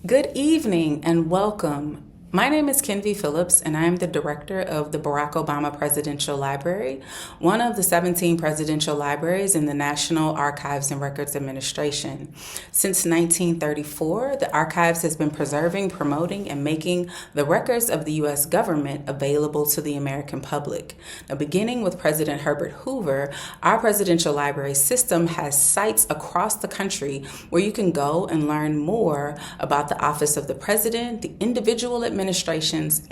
Good evening and welcome. My name is Kenvi Phillips, and I am the director of the Barack Obama Presidential Library, one of the 17 presidential libraries in the National Archives and Records Administration. Since 1934, the Archives has been preserving, promoting, and making the records of the U.S. government available to the American public. Now, beginning with President Herbert Hoover, our presidential library system has sites across the country where you can go and learn more about the office of the president, the individual administrations,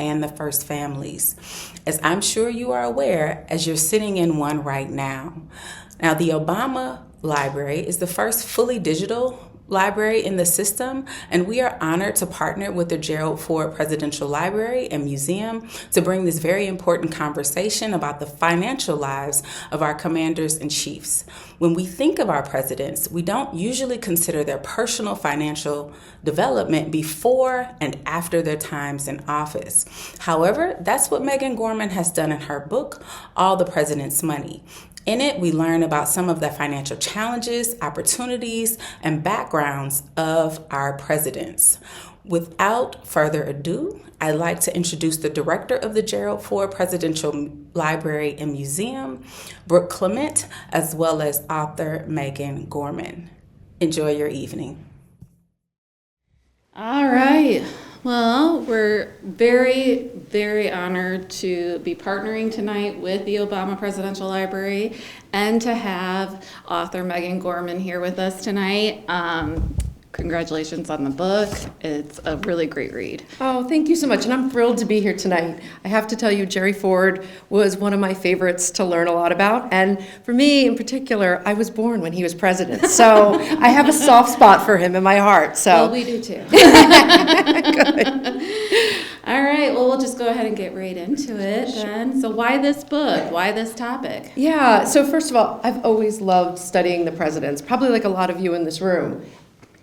and the first families. As I'm sure you are aware, as you're sitting in one right now. Now, the Obama Library is the first fully digital library in the system, and we are honored to partner with the Gerald Ford Presidential Library and Museum to bring this very important conversation about the financial lives of our commanders and chiefs. When we think of our presidents, we don't usually consider their personal financial development before and after their times in office. However, that's what Megan Gorman has done in her book, All the President's Money. In it, we learn about some of the financial challenges, opportunities, and backgrounds of our presidents. Without further ado, I'd like to introduce the director of the Gerald Ford Presidential Library and Museum, Brooke Clement, as well as author Megan Gorman. Enjoy your evening. All right. Well, we're very, very honored to be partnering tonight with the Obama Presidential Library and to have author Megan Gorman here with us tonight. Congratulations on the book. It's a really great read. Oh, thank you so much. And I'm thrilled to be here tonight. I have to tell you, Jerry Ford was one of my favorites to learn a lot about. And for me in particular, I was born when he was president. So I have a soft spot for him in my heart. So. Well, we do too. Good. All right. Well, we'll just go ahead and get right into it then. So why this book? Why this topic? Yeah. So first of all, I've always loved studying the presidents, probably like a lot of you in this room.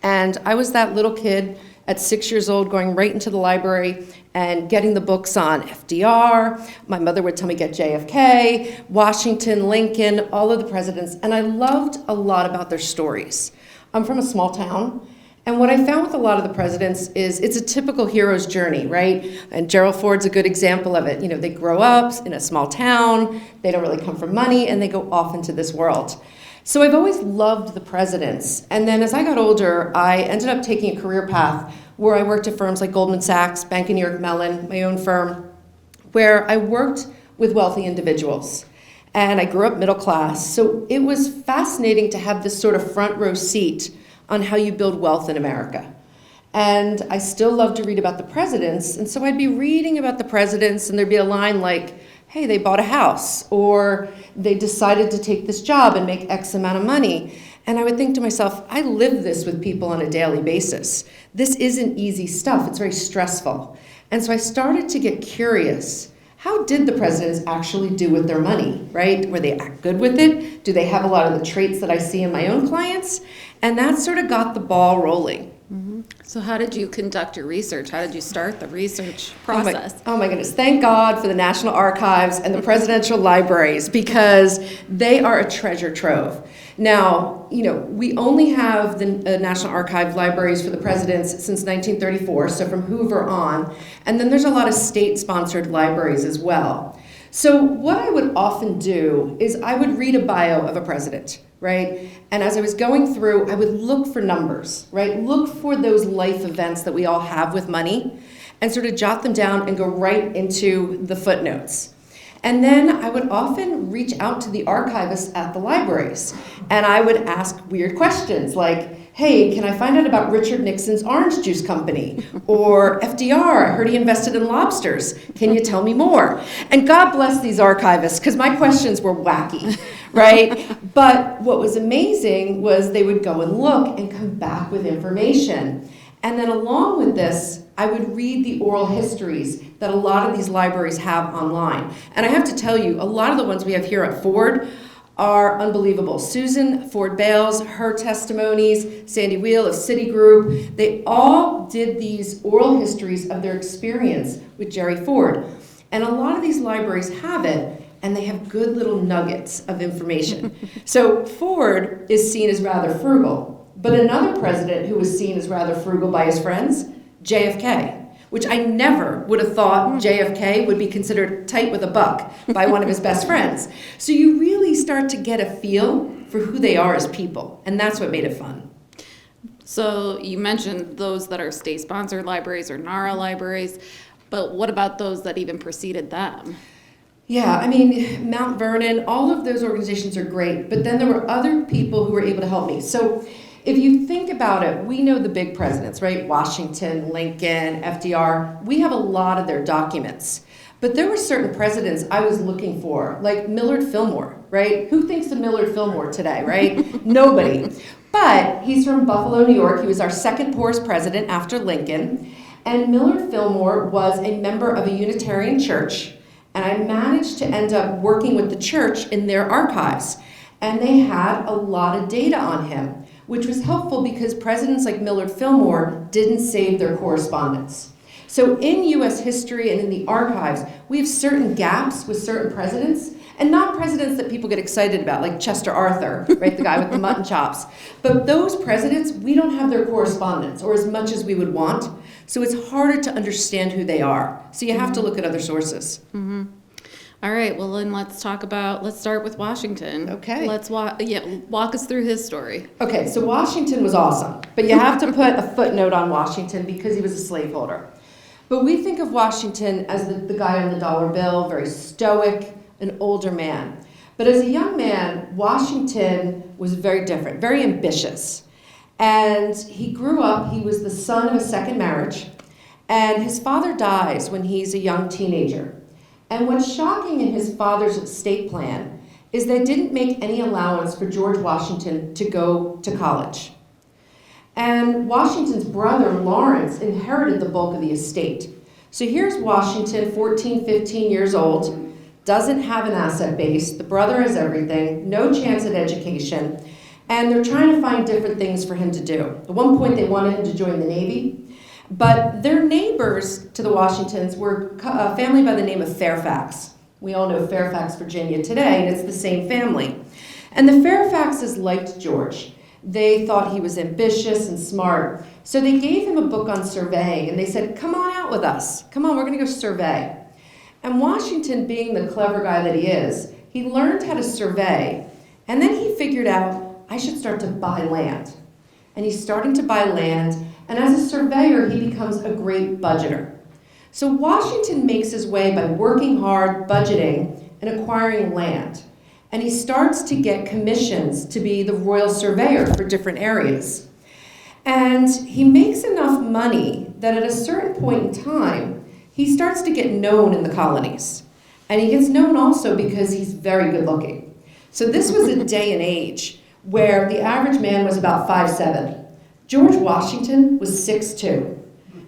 And I was that little kid at 6 years old going right into the library and getting the books on FDR. My mother would tell me get JFK, Washington, Lincoln, all of the presidents. And I loved a lot about their stories. I'm from a small town. And what I found with a lot of the presidents is it's a typical hero's journey, right? And Gerald Ford's a good example of it. You know, they grow up in a small town, they don't really come from money, and they go off into this world. So I've always loved the presidents. And then as I got older, I ended up taking a career path where I worked at firms like Goldman Sachs, Bank of New York Mellon, my own firm, where I worked with wealthy individuals. And I grew up middle class. So it was fascinating to have this sort of front row seat on how you build wealth in America. And I still love to read about the presidents. And so I'd be reading about the presidents and there'd be a line like, hey, they bought a house, or they decided to take this job and make X amount of money. And I would think to myself, I live this with people on a daily basis. This isn't easy stuff. It's very stressful. And so I started to get curious. How did the presidents actually do with their money, right? Were they good with it? Do they have a lot of the traits that I see in my own clients? And that sort of got the ball rolling. So how did you conduct your research? How did you start the research process? Oh my goodness. Thank God for the National Archives and the presidential libraries, because they are a treasure trove. Now, you know, we only have the National Archive libraries for the presidents since 1934, so from Hoover on. And then there's a lot of state-sponsored libraries as well. So what I would often do is I would read a bio of a president, right? And as I was going through, I would look for numbers, right? Look for those life events that we all have with money and sort of jot them down and go right into the footnotes. And then I would often reach out to the archivists at the libraries and I would ask weird questions like, hey, can I find out about Richard Nixon's orange juice company? Or FDR, I heard he invested in lobsters. Can you tell me more? And God bless these archivists, because my questions were wacky, right? But what was amazing was they would go and look and come back with information. And then along with this, I would read the oral histories that a lot of these libraries have online. And I have to tell you, a lot of the ones we have here at Ford are unbelievable. Susan Ford Bales, her testimonies, Sandy Wheel of Citigroup, they all did these oral histories of their experience with Jerry Ford. And a lot of these libraries have it, and they have good little nuggets of information. So Ford is seen as rather frugal, But another president who was seen as rather frugal by his friends, JFK, which I never would have thought JFK would be considered tight with a buck by one of his best friends. So you really start to get a feel for who they are as people, and that's what made it fun. So you mentioned those that are state-sponsored libraries or NARA libraries, but what about those that even preceded them? Yeah, I mean, Mount Vernon, all of those organizations are great, but then there were other people who were able to help me. So if you think about it, we know the big presidents, right? Washington, Lincoln, FDR. We have a lot of their documents. But there were certain presidents I was looking for, like Millard Fillmore, right? Who thinks of Millard Fillmore today, right? Nobody. But he's from Buffalo, New York. He was our second poorest president after Lincoln. And Millard Fillmore was a member of a Unitarian church. And I managed to end up working with the church in their archives. And they had a lot of data on him, which was helpful because presidents like Millard Fillmore didn't save their correspondence. So in U.S. history and in the archives, we have certain gaps with certain presidents, and not presidents that people get excited about, like Chester Arthur, right, the guy with the mutton chops. But those presidents, we don't have their correspondence, or as much as we would want, so it's harder to understand who they are. So you have to look at other sources. Mm-hmm. All right, well then let's start with Washington. Okay. Walk us through his story. Okay, so Washington was awesome, but you have to put a footnote on Washington because he was a slaveholder. But we think of Washington as the guy on the dollar bill, very stoic, an older man. But as a young man, Washington was very different, very ambitious. And he grew up, he was the son of a second marriage, and his father dies when he's a young teenager. And what's shocking in his father's estate plan is they didn't make any allowance for George Washington to go to college. And Washington's brother, Lawrence, inherited the bulk of the estate. So here's Washington, 14, 15 years old, doesn't have an asset base, the brother has everything, no chance at education, and they're trying to find different things for him to do. At one point they wanted him to join the Navy, but their neighbors to the Washingtons were a family by the name of Fairfax. We all know Fairfax, Virginia today, and it's the same family. And the Fairfaxes liked George. They thought he was ambitious and smart. So they gave him a book on surveying, and they said, come on out with us. Come on, we're going to go survey. And Washington, being the clever guy that he is, he learned how to survey, and then he figured out, I should start to buy land. And he's starting to buy land, and as a surveyor, he becomes a great budgeter. So Washington makes his way by working hard, budgeting, and acquiring land. And he starts to get commissions to be the royal surveyor for different areas. And he makes enough money that at a certain point in time, he starts to get known in the colonies. And he gets known also because he's very good looking. So this was a day and age where the average man was about 5'7". George Washington was 6'2",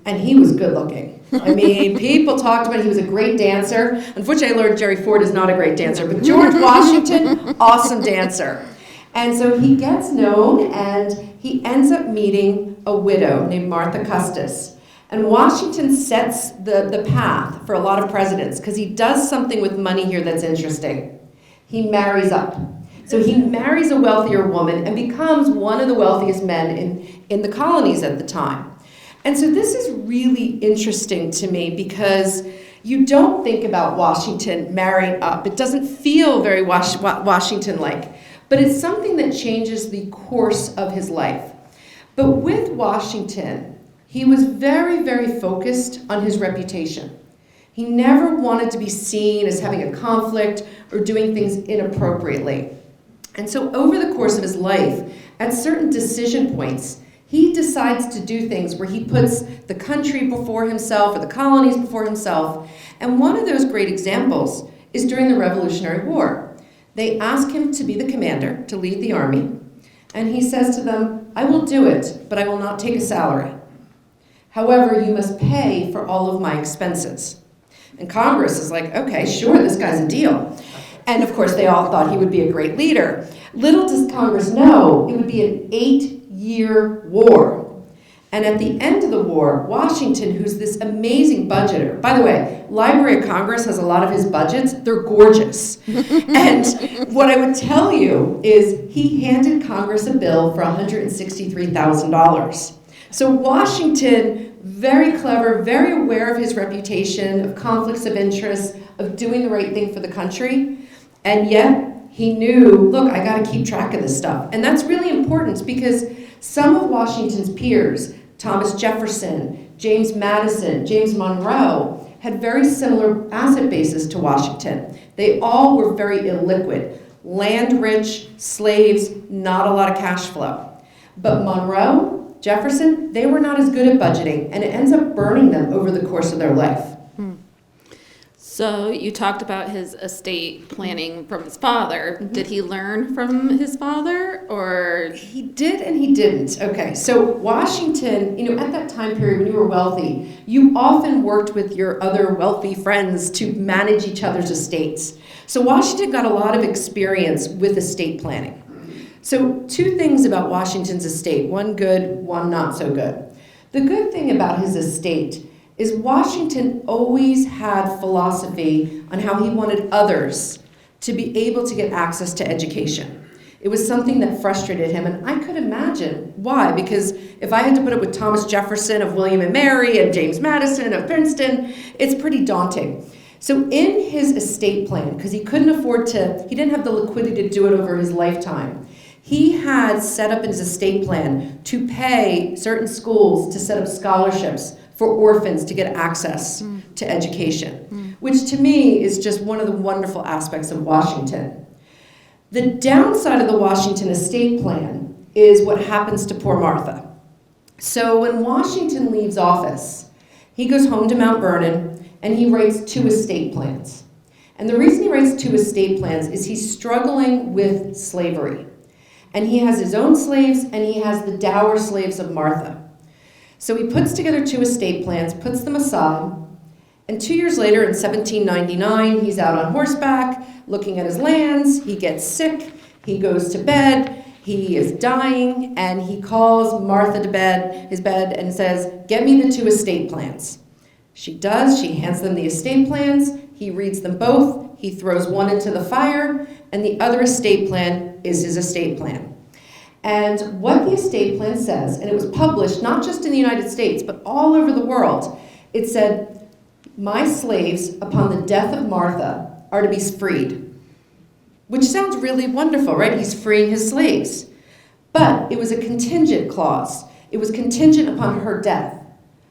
and he was good looking. I mean, people talked about he was a great dancer. Unfortunately, I learned Jerry Ford is not a great dancer, but George Washington, awesome dancer. And so he gets known, and he ends up meeting a widow named Martha Custis. And Washington sets the path for a lot of presidents because he does something with money here that's interesting. He marries up. So he marries a wealthier woman and becomes one of the wealthiest men in the colonies at the time. And so this is really interesting to me because you don't think about Washington marrying up. It doesn't feel very Washington-like, but it's something that changes the course of his life. But with Washington, he was very, very focused on his reputation. He never wanted to be seen as having a conflict or doing things inappropriately. And so over the course of his life, at certain decision points, he decides to do things where he puts the country before himself or the colonies before himself. And one of those great examples is during the Revolutionary War. They ask him to be the commander, to lead the army. And he says to them, I will do it, but I will not take a salary. However, you must pay for all of my expenses. And Congress is like, okay, sure, this guy's a deal. And of course, they all thought he would be a great leader. Little does Congress know, it would be an 8-year war. And at the end of the war, Washington, who's this amazing budgeter, by the way, Library of Congress has a lot of his budgets, they're gorgeous. And what I would tell you is he handed Congress a bill for $163,000. So Washington, very clever, very aware of his reputation, of conflicts of interest, of doing the right thing for the country, and yet he knew, look, I got to keep track of this stuff. And that's really important because some of Washington's peers, Thomas Jefferson, James Madison, James Monroe, had very similar asset bases to Washington. They all were very illiquid, land-rich, slaves, not a lot of cash flow. But Monroe, Jefferson, they were not as good at budgeting, and it ends up burning them over the course of their life. So you talked about his estate planning from his father. Mm-hmm. Did he learn from his father, or? He did and he didn't. Okay, so Washington, at that time period when you were wealthy, you often worked with your other wealthy friends to manage each other's estates. So Washington got a lot of experience with estate planning. So two things about Washington's estate, one good, one not so good. The good thing about his estate is Washington always had philosophy on how he wanted others to be able to get access to education. It was something that frustrated him, and I could imagine why, because if I had to put it with Thomas Jefferson of William and Mary and James Madison of Princeton, it's pretty daunting. So in his estate plan, because he didn't have the liquidity to do it over his lifetime, he had set up in his estate plan to pay certain schools to set up scholarships for orphans to get access to education, which to me is just one of the wonderful aspects of Washington. The downside of the Washington estate plan is what happens to poor Martha. So when Washington leaves office, he goes home to Mount Vernon and he writes 2 estate plans. And the reason he writes 2 estate plans is he's struggling with slavery. And he has his own slaves and he has the dower slaves of Martha. So he puts together 2 estate plans, puts them aside, and 2 years later, in 1799, he's out on horseback, looking at his lands, he gets sick, he goes to bed, he is dying, and he calls Martha to his bed, and says, "Get me the 2 estate plans." She does, she hands them the estate plans, he reads them both, he throws one into the fire, and the other estate plan is his estate plan. And what the estate plan says, and it was published not just in the United States, but all over the world, it said, "My slaves, upon the death of Martha, are to be freed." Which sounds really wonderful, right? He's freeing his slaves. But it was a contingent clause. It was contingent upon her death.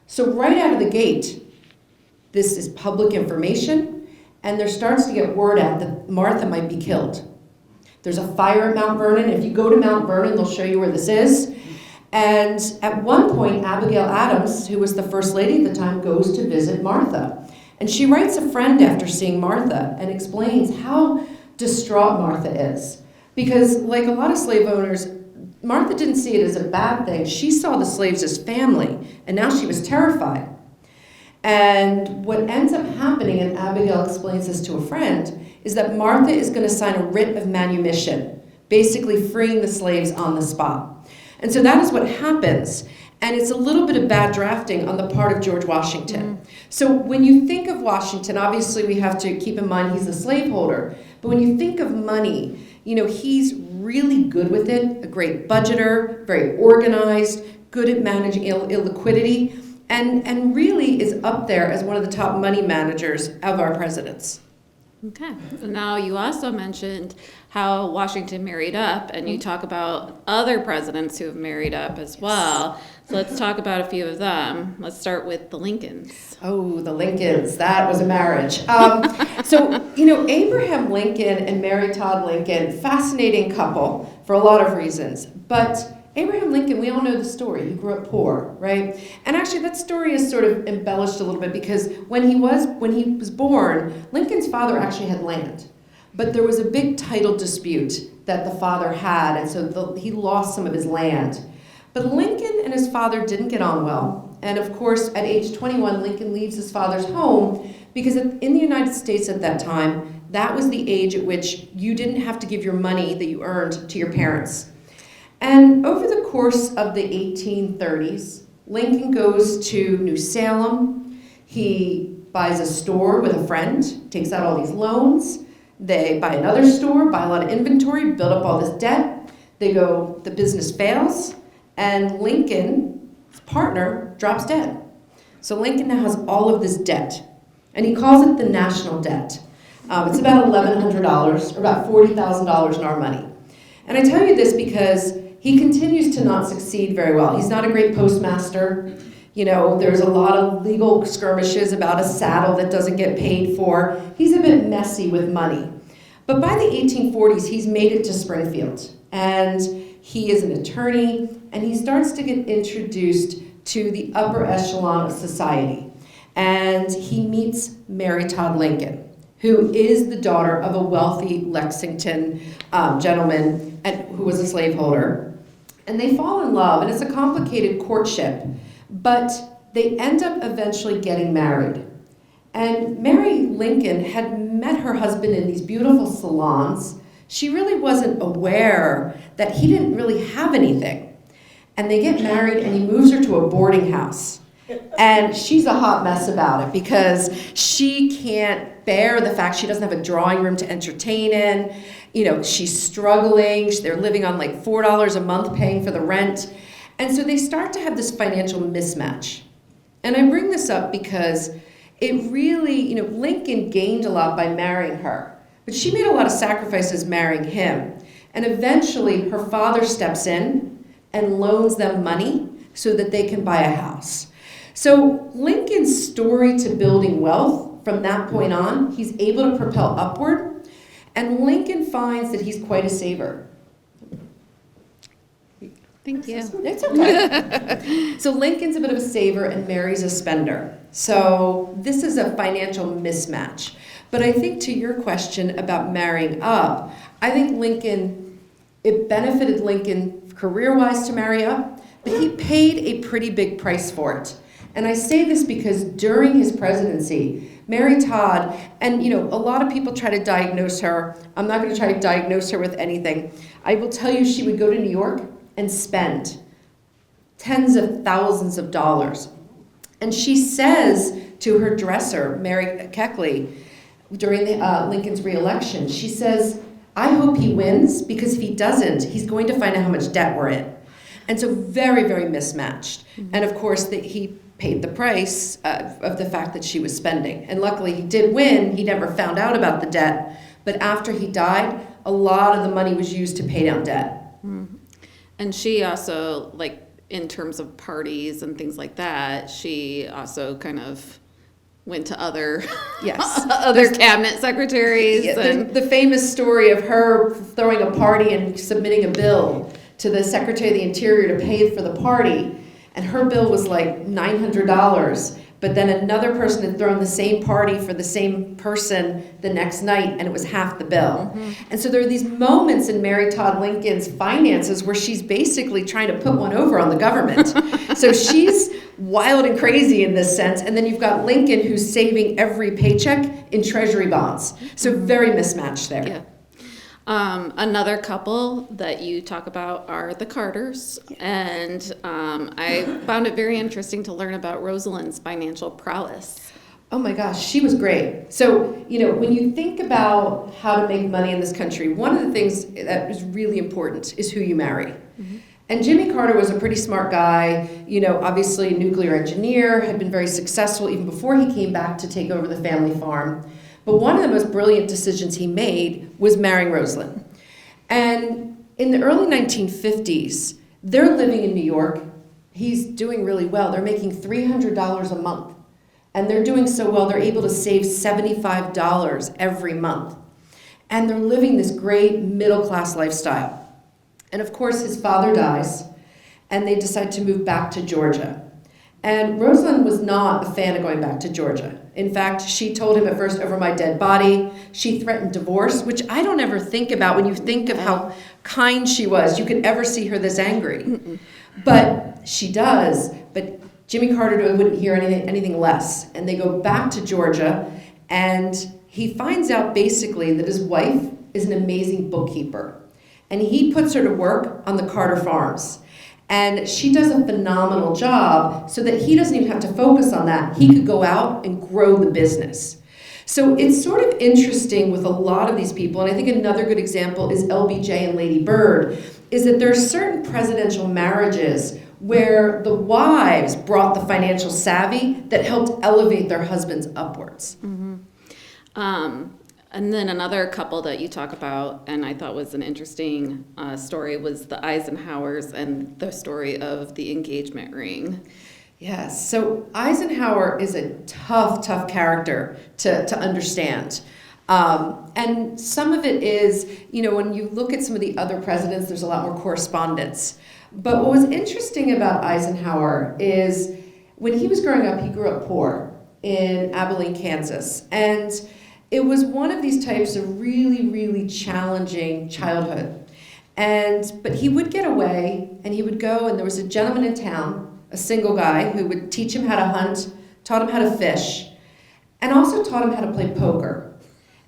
So right out of the gate, this is public information, and there starts to get word out that Martha might be killed. There's a fire at Mount Vernon. If you go to Mount Vernon, they'll show you where this is. And at one point, Abigail Adams, who was the first lady at the time, goes to visit Martha. And she writes a friend after seeing Martha and explains how distraught Martha is. Because like a lot of slave owners, Martha didn't see it as a bad thing. She saw the slaves as family, and now she was terrified. And what ends up happening, and Abigail explains this to a friend, is that Martha is going to sign a writ of manumission, basically freeing the slaves on the spot. And so that is what happens. And it's a little bit of bad drafting on the part of George Washington. So when you think of Washington, obviously we have to keep in mind he's a slaveholder. But when you think of money, he's really good with it, a great budgeter, very organized, good at managing illiquidity, and really is up there as one of the top money managers of our presidents. Okay. Now, you also mentioned how Washington married up, and you talk about other presidents who have married up as well. So let's talk about a few of them. Let's start with the Lincolns. Oh, the Lincolns. That was a marriage. Abraham Lincoln and Mary Todd Lincoln, fascinating couple for a lot of reasons. But Abraham Lincoln, we all know the story. He grew up poor, right? And actually that story is sort of embellished a little bit because when he was born, Lincoln's father actually had land. But there was a big title dispute that the father had, and so he lost some of his land. But Lincoln and his father didn't get on well. And of course, at age 21, Lincoln leaves his father's home because in the United States at that time, that was the age at which you didn't have to give your money that you earned to your parents. And over the course of the 1830s, Lincoln goes to New Salem. He buys a store with a friend, takes out all these loans. They buy another store, buy a lot of inventory, build up all this debt. The business fails, and Lincoln's partner drops dead. So Lincoln now has all of this debt, and he calls it the national debt. It's about $1,100, or about $40,000 in our money. And I tell you this because he continues to not succeed very well. He's not a great postmaster. There's a lot of legal skirmishes about a saddle that doesn't get paid for. He's a bit messy with money. But by the 1840s, he's made it to Springfield. And he is an attorney, and he starts to get introduced to the upper echelon of society. And he meets Mary Todd Lincoln, who is the daughter of a wealthy Lexington gentleman who was a slaveholder. And they fall in love, and it's a complicated courtship, but they end up eventually getting married. And Mary Lincoln had met her husband in these beautiful salons. She really wasn't aware that he didn't really have anything. And they get married, and he moves her to a boarding house. And she's a hot mess about it because she can't bear the fact she doesn't have a drawing room to entertain in. She's struggling. They're living on like $4 a month paying for the rent. And so they start to have this financial mismatch. And I bring this up because it really, Lincoln gained a lot by marrying her. But she made a lot of sacrifices marrying him. And eventually her father steps in and loans them money so that they can buy a house. So Lincoln's story to building wealth, from that point on, he's able to propel upward, and Lincoln finds that he's quite a saver. Thank you. It's okay. So Lincoln's a bit of a saver and Mary's a spender. So this is a financial mismatch. But I think to your question about marrying up, I think it benefited Lincoln career-wise to marry up, but he paid a pretty big price for it. And I say this because during his presidency, Mary Todd, and a lot of people try to diagnose her. I'm not going to try to diagnose her with anything. I will tell you she would go to New York and spend tens of thousands of dollars. And she says to her dresser, Mary Keckley, during Lincoln's re-election, she says, "I hope he wins, because if he doesn't, he's going to find out how much debt we're in." And so very, very mismatched. Mm-hmm. And of course, he paid the price of the fact that she was spending. And luckily he did win. He never found out about the debt. But after he died, a lot of the money was used to pay down debt. Mm-hmm. And she also, in terms of parties and things like that, she also kind of went to other other cabinet secretaries. Yeah, and the famous story of her throwing a party and submitting a bill to the Secretary of the Interior to pay for the party. And her bill was like $900, but then another person had thrown the same party for the same person the next night, and it was half the bill. Mm-hmm. And so there are these moments in Mary Todd Lincoln's finances where she's basically trying to put one over on the government. So she's wild and crazy in this sense. And then you've got Lincoln, who's saving every paycheck in treasury bonds. So very mismatched there. Yeah. Another couple that you talk about are the Carters, and I found it very interesting to learn about Rosalind's financial prowess. Oh my gosh, she was great. So, when you think about how to make money in this country, one of the things that is really important is who you marry. Mm-hmm. And Jimmy Carter was a pretty smart guy, obviously a nuclear engineer, had been very successful even before he came back to take over the family farm. But one of the most brilliant decisions he made was marrying Rosalind. And in the early 1950s, they're living in New York. He's doing really well. They're making $300 a month. And they're doing so well, they're able to save $75 every month. And they're living this great middle-class lifestyle. And of course, his father dies, and they decide to move back to Georgia. And Rosalind was not a fan of going back to Georgia. In fact, she told him at first, "Over my dead body." She threatened divorce, which I don't ever think about when you think of how kind she was. You could ever see her this angry. Mm-mm. But she does. But Jimmy Carter wouldn't hear anything less. And they go back to Georgia, and he finds out basically that his wife is an amazing bookkeeper. And he puts her to work on the Carter farms. And she does a phenomenal job so that he doesn't even have to focus on that. He could go out and grow the business. So it's sort of interesting with a lot of these people, and I think another good example is LBJ and Lady Bird, is that there are certain presidential marriages where the wives brought the financial savvy that helped elevate their husbands upwards. Mm-hmm. And then another couple that you talk about, and I thought was an interesting story, was the Eisenhowers and the story of the engagement ring. Yes, so Eisenhower is a tough character to understand. And some of it is, when you look at some of the other presidents, there's a lot more correspondence. But what was interesting about Eisenhower is when he was growing up, he grew up poor in Abilene, Kansas. And it was one of these types of really challenging childhood. But he would get away and he would go, and there was a gentleman in town, a single guy, who would teach him how to hunt, taught him how to fish, and also taught him how to play poker.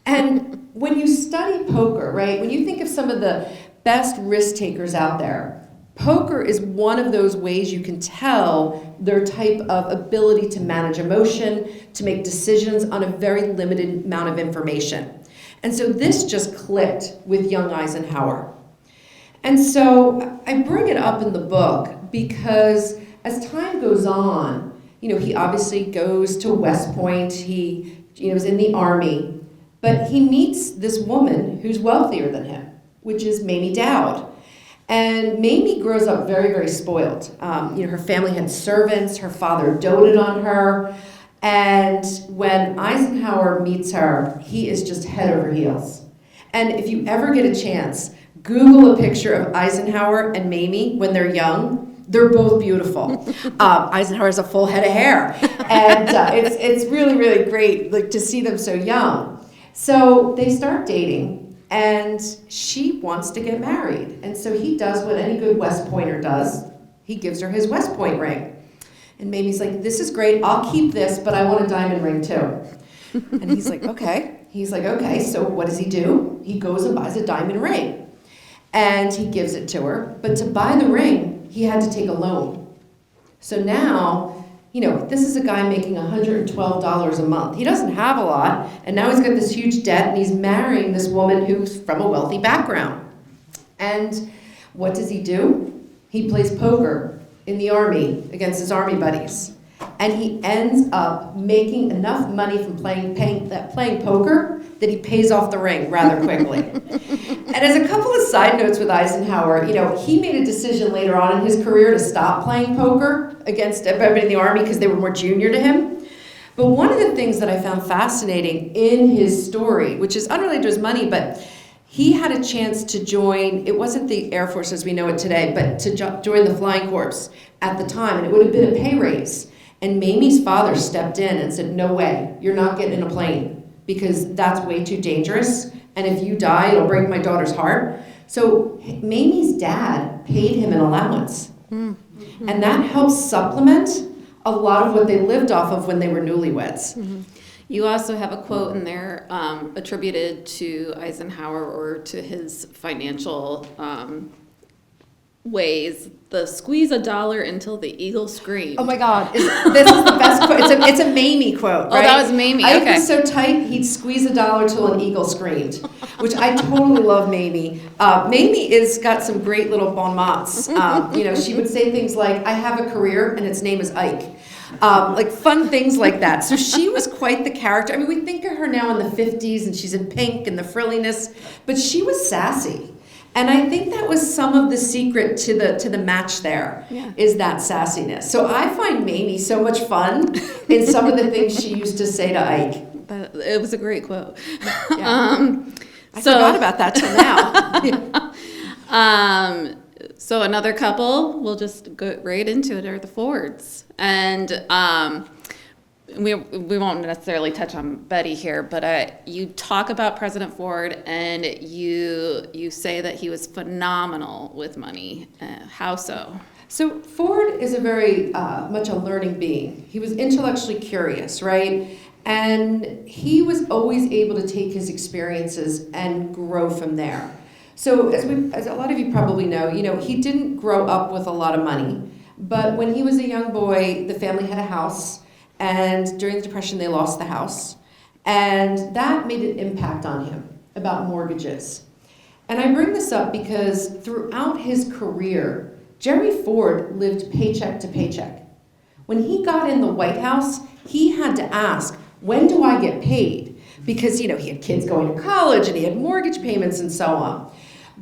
And when you study poker, right, when you think of some of the best risk takers out there, poker is one of those ways you can tell their type of ability to manage emotion, to make decisions on a very limited amount of information. And so this just clicked with young Eisenhower. And so I bring it up in the book because as time goes on, he obviously goes to West Point, he is in the Army, but he meets this woman who's wealthier than him, which is Mamie Dowd. And Mamie grows up very spoiled. Her family had servants, her father doted on her, and when Eisenhower meets her, he is just head over heels. And if you ever get a chance, Google a picture of Eisenhower and Mamie when they're young. They're both beautiful. Eisenhower has a full head of hair, and it's really great to see them so young. So they start dating, and she wants to get married, and so he does what any good West Pointer does. He gives her his West Point ring, and Mamie's like, "This is great. I'll keep this, but I want a diamond ring too." And he's like, "Okay." Okay. So what does he do? He goes and buys a diamond ring, and he gives it to her. But to buy the ring, he had to take a loan. So now, this is a guy making $112 a month. He doesn't have a lot, and now he's got this huge debt, and he's marrying this woman who's from a wealthy background. And what does he do? He plays poker in the Army against his Army buddies. And he ends up making enough money from playing poker that he pays off the ring rather quickly. And as a couple of side notes with Eisenhower, he made a decision later on in his career to stop playing poker against everybody in the Army because they were more junior to him. But one of the things that I found fascinating in his story, which is unrelated to his money, but he had a chance to join, it wasn't the Air Force as we know it today, but to join the Flying Corps at the time, and it would have been a pay raise. And Mamie's father stepped in and said, "No way, you're not getting in a plane because that's way too dangerous. And if you die, it'll break my daughter's heart." So Mamie's dad paid him an allowance. Mm-hmm. And that helps supplement a lot of what they lived off of when they were newlyweds. Mm-hmm. You also have a quote in there attributed to Eisenhower or to his financial ways, the squeeze a dollar until the eagle screamed. Oh my God, this is the best quote. It's a Mamie quote, right? Oh, that was Mamie, Ike okay. was so tight, he'd squeeze a dollar till an eagle screamed, which I totally love Mamie. Mamie is got some great little bon mots. She would say things like, "I have a career and its name is Ike." Like fun things like that. So she was quite the character. I mean, we think of her now in the 50s and she's in pink and the frilliness, but she was sassy. And I think that was some of the secret to the match there, is that sassiness. So I find Mamie so much fun in some of the things she used to say to Ike. It was a great quote. Yeah. I forgot about that till now. So another couple, we'll just go right into it, are the Fords. And we won't necessarily touch on Betty here, but you talk about President Ford, and you say that he was phenomenal with money. How so? So Ford is a very much a learning being. He was intellectually curious, right? And he was always able to take his experiences and grow from there. So as a lot of you probably know, he didn't grow up with a lot of money. But when he was a young boy, the family had a house. And during the Depression, they lost the house. And that made an impact on him about mortgages. And I bring this up because throughout his career, Jerry Ford lived paycheck to paycheck. When he got in the White House, he had to ask, when do I get paid? Because, he had kids going to college and he had mortgage payments and so on.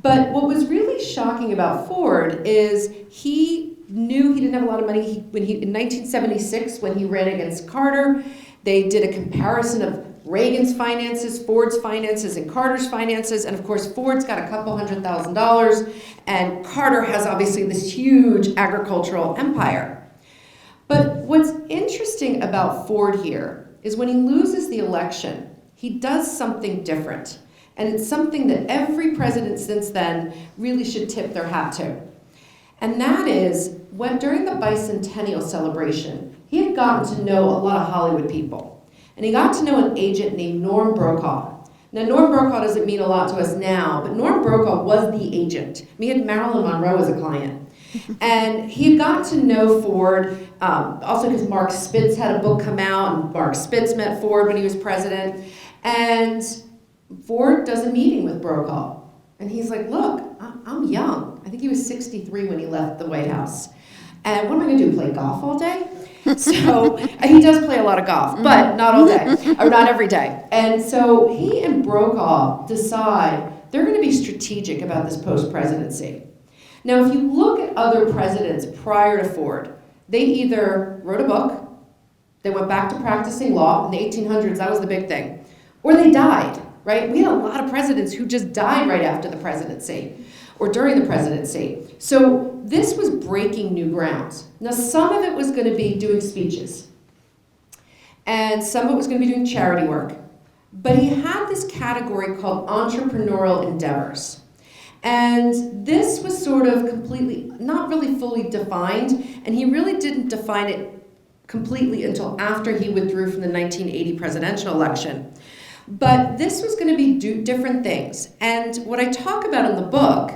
But what was really shocking about Ford is he knew he didn't have a lot of money. In 1976, when he ran against Carter, they did a comparison of Reagan's finances, Ford's finances, and Carter's finances. And of course, Ford's got a couple $100,000, and Carter has obviously this huge agricultural empire. But what's interesting about Ford here is when he loses the election, he does something different. And it's something that every president since then really should tip their hat to. And that is, during the bicentennial celebration, he had gotten to know a lot of Hollywood people. And he got to know an agent named Norm Brokaw. Now, Norm Brokaw doesn't mean a lot to us now, but Norm Brokaw was the agent. He had Marilyn Monroe as a client. And he had gotten to know Ford, also because Mark Spitz had a book come out, and Mark Spitz met Ford when he was president. And Ford does a meeting with Brokaw. And he's like, look, I'm young. I think he was 63 when he left the White House. And what am I going to do, play golf all day? So he does play a lot of golf, but not all day, or not every day. And so he and Brokaw decide they're going to be strategic about this post-presidency. Now, if you look at other presidents prior to Ford, they either wrote a book, they went back to practicing law. In the 1800s, that was the big thing. Or they died, right? We had a lot of presidents who just died right after the presidency or during the presidency. So this was breaking new grounds. Now, some of it was going to be doing speeches, and some of it was going to be doing charity work. But he had this category called entrepreneurial endeavors. And this was sort of completely, not really fully defined, and he really didn't define it completely until after he withdrew from the 1980 presidential election. But this was going to be different things. And what I talk about in the book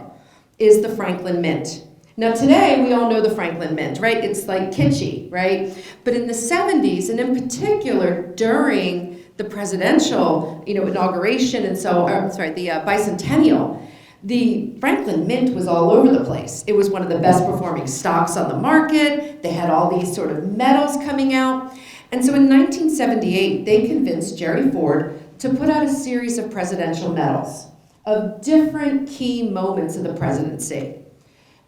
is the Franklin Mint. Now today, we all know the Franklin Mint, right? It's like kitschy, right? But in the 70s, and in particular during the presidential, inauguration and the bicentennial, the Franklin Mint was all over the place. It was one of the best performing stocks on the market. They had all these sort of medals coming out. And so in 1978, they convinced Jerry Ford to put out a series of presidential medals of different key moments of the presidency.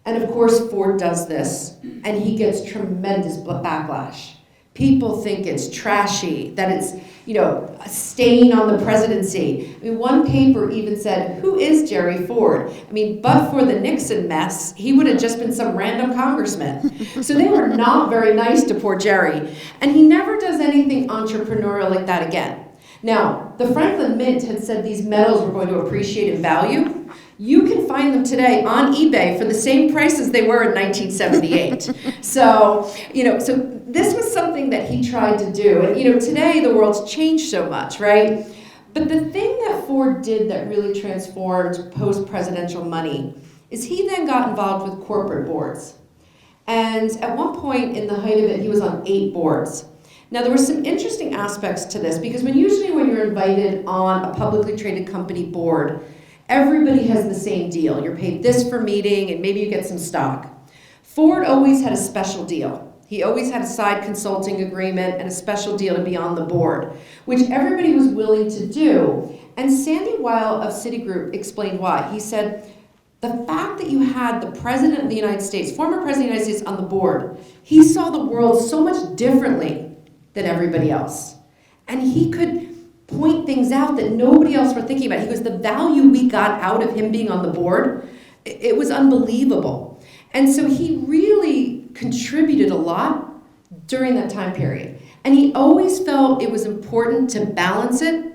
And of course, Ford does this, and he gets tremendous backlash. People think it's trashy, that it's, a stain on the presidency. I mean, one paper even said, who is Jerry Ford? I mean, but for the Nixon mess, he would have just been some random congressman. So they were not very nice to poor Jerry. And he never does anything entrepreneurial like that again. Now, the Franklin Mint had said these medals were going to appreciate in value. You can find them today on eBay for the same price as they were in 1978. So this was something that he tried to do. And, today the world's changed so much, right? But the thing that Ford did that really transformed post-presidential money is he then got involved with corporate boards. And at one point in the height of it, he was on 8 boards. Now, there were some interesting aspects to this because when you're invited on a publicly traded company board, everybody has the same deal. You're paid this for meeting, and maybe you get some stock. Ford always had a special deal. He always had a side consulting agreement and a special deal to be on the board, which everybody was willing to do. And Sandy Weil of Citigroup explained why. He said, the fact that you had the President of the United States, former President of the United States on the board, he saw the world so much differently than everybody else. And he could point things out that nobody else were thinking about. He goes, the value we got out of him being on the board, it was unbelievable. And so he really contributed a lot during that time period. And he always felt it was important to balance it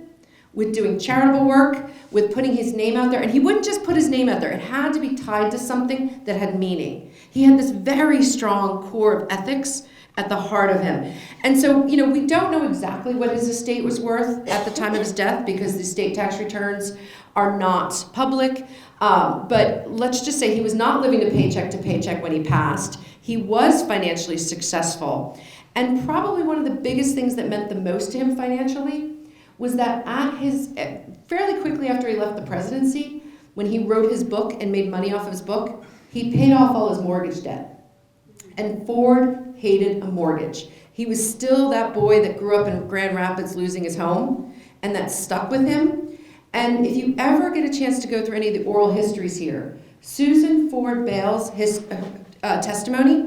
with doing charitable work, with putting his name out there. And he wouldn't just put his name out there. It had to be tied to something that had meaning. He had this very strong core of ethics at the heart of him. And so, we don't know exactly what his estate was worth at the time of his death because the estate tax returns are not public. But let's just say he was not living to paycheck when he passed. He was financially successful. And probably one of the biggest things that meant the most to him financially was that fairly quickly after he left the presidency, when he wrote his book and made money off of his book, he paid off all his mortgage debt. And Ford hated a mortgage. He was still that boy that grew up in Grand Rapids losing his home, and that stuck with him. And if you ever get a chance to go through any of the oral histories here, Susan Ford Bales' testimony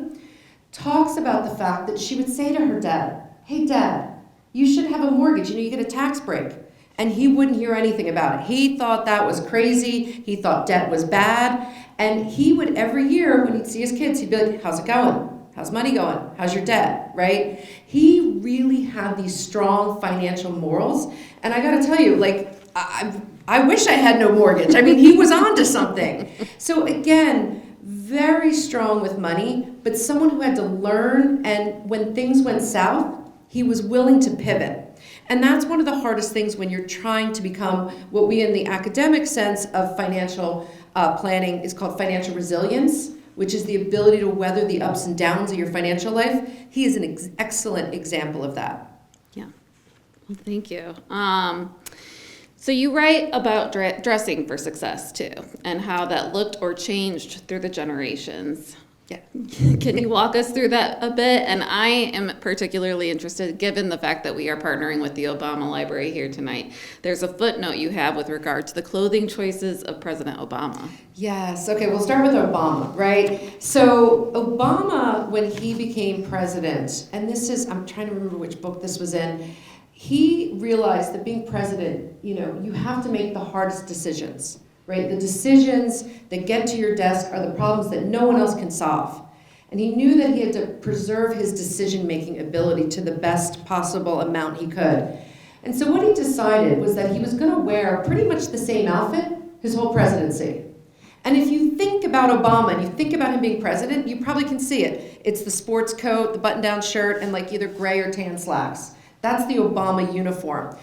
talks about the fact that she would say to her dad, "Hey Dad, you should have a mortgage, you get a tax break." And he wouldn't hear anything about it. He thought that was crazy. He thought debt was bad. And he would, every year when he'd see his kids, he'd be like, "How's it going? How's money going? How's your debt?" Right? He really had these strong financial morals. And I gotta tell you, I wish I had no mortgage. I mean, he was on to something. So again, very strong with money, but someone who had to learn, and when things went south, he was willing to pivot. And that's one of the hardest things when you're trying to become what we in the academic sense of financial planning is called financial resilience, which is the ability to weather the ups and downs of your financial life. He is an excellent example of that. Yeah, well, thank you. So you write about dressing for success too, and how that looked or changed through the generations. Yeah. Can you walk us through that a bit? And I am particularly interested, given the fact that we are partnering with the Obama Library here tonight. There's a footnote you have with regard to the clothing choices of President Obama. Yes, okay, we'll start with Obama, right? So Obama, when he became president, and this is, I'm trying to remember which book this was in, he realized that being president, you have to make the hardest decisions. Right? The decisions that get to your desk are the problems that no one else can solve. And he knew that he had to preserve his decision-making ability to the best possible amount he could. And so what he decided was that he was going to wear pretty much the same outfit his whole presidency. And if you think about Obama and you think about him being president, you probably can see it. It's the sports coat, the button-down shirt, and either gray or tan slacks. That's the Obama uniform.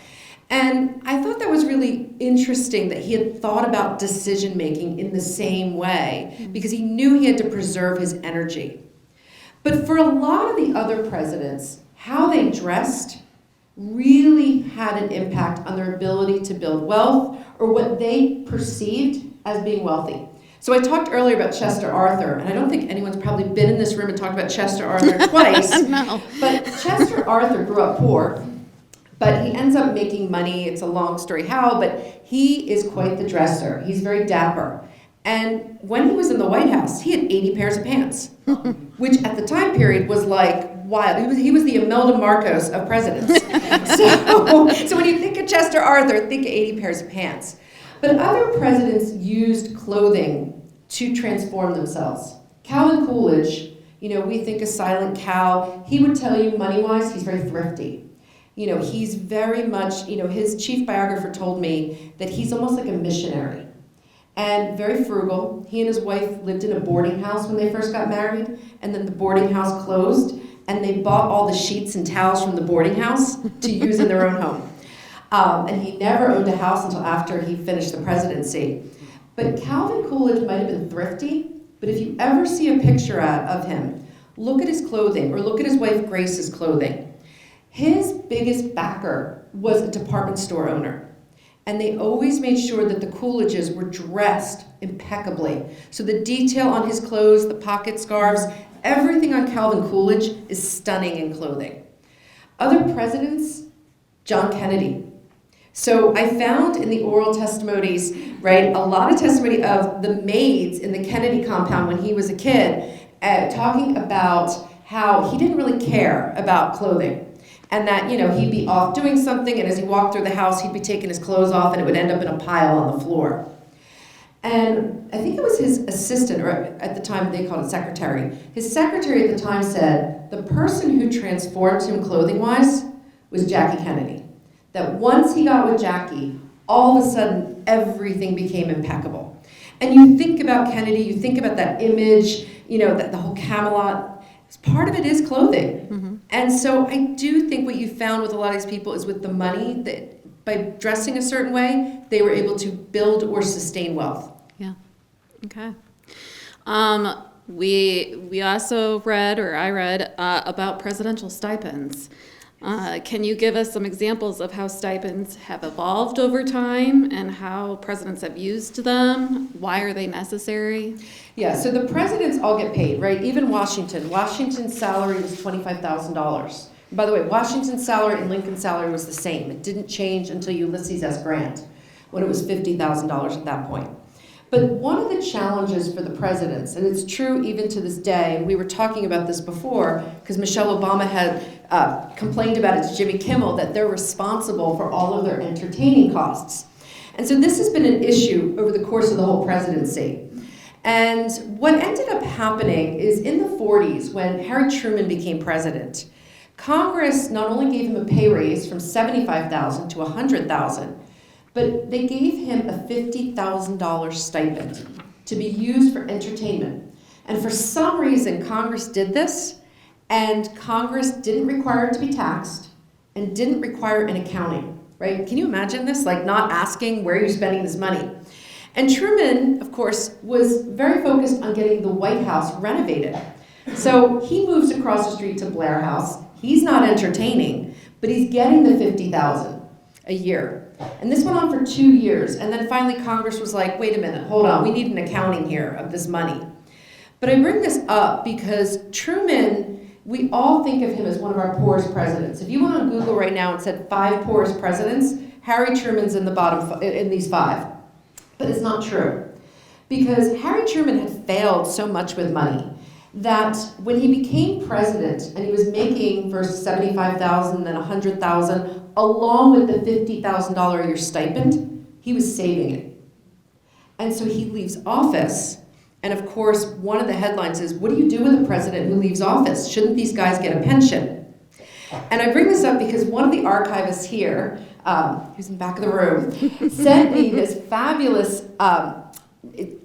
And I thought that was really interesting that he had thought about decision-making in the same way because he knew he had to preserve his energy. But for a lot of the other presidents, how they dressed really had an impact on their ability to build wealth or what they perceived as being wealthy. So I talked earlier about Chester Arthur, and I don't think anyone's probably been in this room and talked about Chester Arthur twice. No. But Chester Arthur grew up poor. But he ends up making money. It's a long story how, but he is quite the dresser. He's very dapper. And when he was in the White House, he had 80 pairs of pants, which at the time period was wild. He was the Imelda Marcos of presidents. So when you think of Chester Arthur, think of 80 pairs of pants. But other presidents used clothing to transform themselves. Calvin Coolidge, we think of Silent Cal. He would tell you money-wise, he's very thrifty. He's very much, his chief biographer told me that he's almost like a missionary and very frugal. He and his wife lived in a boarding house when they first got married, and then the boarding house closed, and they bought all the sheets and towels from the boarding house to use in their own home. And he never owned a house until after he finished the presidency. But Calvin Coolidge might have been thrifty, but if you ever see a picture of him, look at his clothing, or look at his wife Grace's clothing. His biggest backer was a department store owner. And they always made sure that the Coolidges were dressed impeccably. So the detail on his clothes, the pocket scarves, everything on Calvin Coolidge is stunning in clothing. Other presidents, John Kennedy. So I found in the oral testimonies, right, a lot of testimony of the maids in the Kennedy compound when he was a kid, talking about how he didn't really care about clothing. And that, he'd be off doing something, and as he walked through the house, he'd be taking his clothes off, and it would end up in a pile on the floor. And I think it was his assistant, or at the time they called it secretary. His secretary at the time said the person who transformed him clothing-wise was Jackie Kennedy. That once he got with Jackie, all of a sudden, everything became impeccable. And you think about Kennedy, you think about that image, that the whole Camelot. Part of it is clothing. Mm-hmm. And so I do think what you found with a lot of these people is with the money, that by dressing a certain way, they were able to build or sustain wealth. Yeah. Okay. We also read, or I read, about presidential stipends. Can you give us some examples of how stipends have evolved over time and how presidents have used them? Why are they necessary? Yeah, so the presidents all get paid, right? Even Washington. Washington's salary was $25,000. By the way, Washington's salary and Lincoln's salary was the same. It didn't change until Ulysses S. Grant, when it was $50,000 at that point. But one of the challenges for the presidents, and it's true even to this day, and we were talking about this before, because Michelle Obama had complained about it to Jimmy Kimmel, that they're responsible for all of their entertaining costs. And so this has been an issue over the course of the whole presidency. And what ended up happening is in the 40s, when Harry Truman became president, Congress not only gave him a pay raise from $75,000 to $100,000, but they gave him a $50,000 stipend to be used for entertainment. And for some reason, Congress did this, and Congress didn't require it to be taxed and didn't require an accounting, right? Can you imagine this? Like not asking where you're spending this money. And Truman, of course, was very focused on getting the White House renovated. So he moves across the street to Blair House. He's not entertaining, but he's getting the $50,000 a year. And this went on for 2 years. And then finally Congress was like, wait a minute, hold on, we need an accounting here of this money. But I bring this up because Truman, we all think of him as one of our poorest presidents. If you went on Google right now and said 5 poorest presidents, Harry Truman's in the bottom in these 5. But it's not true. Because Harry Truman had failed so much with money that when he became president and he was making first $75,000, then $100,000, along with the $50,000 a year stipend, he was saving it. And so he leaves office, and of course, one of the headlines is, what do you do with a president who leaves office? Shouldn't these guys get a pension? And I bring this up because one of the archivists here, who's in the back of the room, sent me this fabulous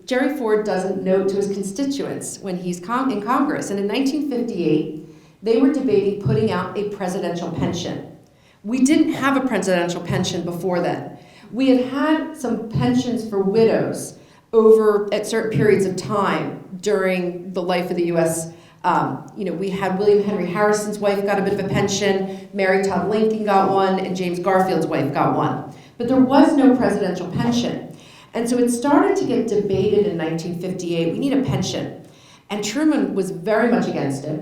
Jerry Ford does a note to his constituents when he's in Congress. And in 1958, they were debating putting out a presidential pension. We didn't have a presidential pension before then. We had had some pensions for widows over at certain periods of time during the life of the U.S. We had William Henry Harrison's wife got a bit of a pension, Mary Todd Lincoln got one, and James Garfield's wife got one. But there was no presidential pension. And so it started to get debated in 1958, we need a pension. And Truman was very much against it.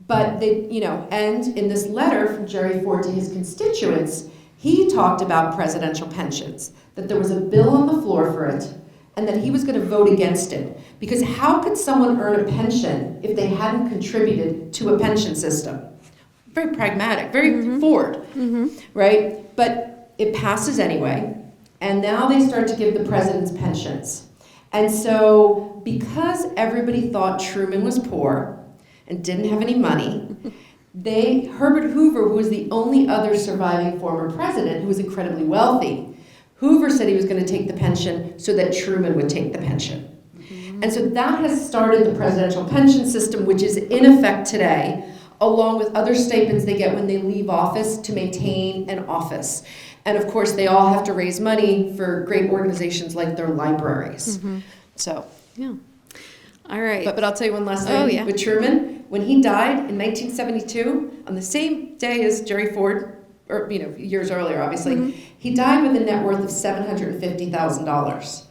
But and in this letter from Jerry Ford to his constituents, he talked about presidential pensions, that there was a bill on the floor for it, and that he was going to vote against it. Because how could someone earn a pension if they hadn't contributed to a pension system? Very pragmatic, very Ford, right? But it passes anyway. And now they start to give the presidents pensions. And so because everybody thought Truman was poor and didn't have any money, Herbert Hoover, who was the only other surviving former president who was incredibly wealthy, Hoover said he was going to take the pension so that Truman would take the pension. And so that has started the presidential pension system, which is in effect today, along with other stipends they get when they leave office to maintain an office. And of course, they all have to raise money for great organizations like their libraries. So, yeah. All right. But I'll tell you one last thing with Truman. When he died in 1972, on the same day as Jerry Ford, or years earlier, obviously, he died with a net worth of $750,000.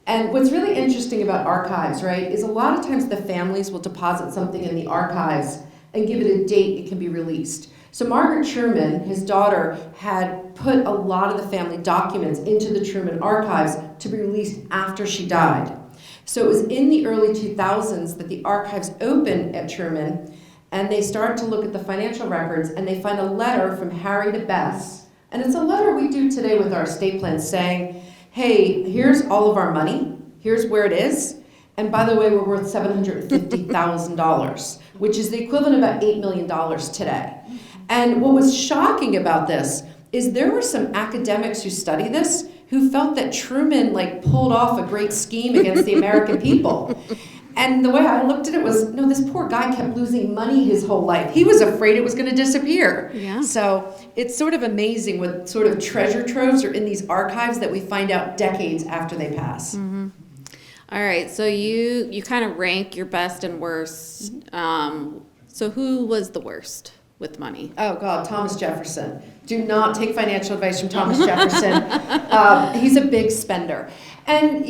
And what's really interesting about archives, right, is a lot of times the families will deposit something in the archives and give it a date it can be released. So Margaret Truman, his daughter, had put a lot of the family documents into the Truman archives to be released after she died. So it was in the early 2000s that the archives opened at Truman, and they start to look at the financial records, and they find a letter from Harry to Bess. And it's a letter we do today with our estate plans saying, hey, here's all of our money, here's where it is, and by the way, we're worth $750,000, which is the equivalent of about $8 million today. And what was shocking about this is there were some academics who study this who felt that Truman pulled off a great scheme against the American people. And the way I looked at it was, no, this poor guy kept losing money his whole life. He was afraid it was going to disappear. Yeah. So it's sort of amazing what sort of treasure troves are in these archives that we find out decades after they pass. All right, so you kind of rank your best and worst. So who was the worst with money? Oh, God, Thomas Jefferson. Do not take financial advice from Thomas Jefferson. He's a big spender. And,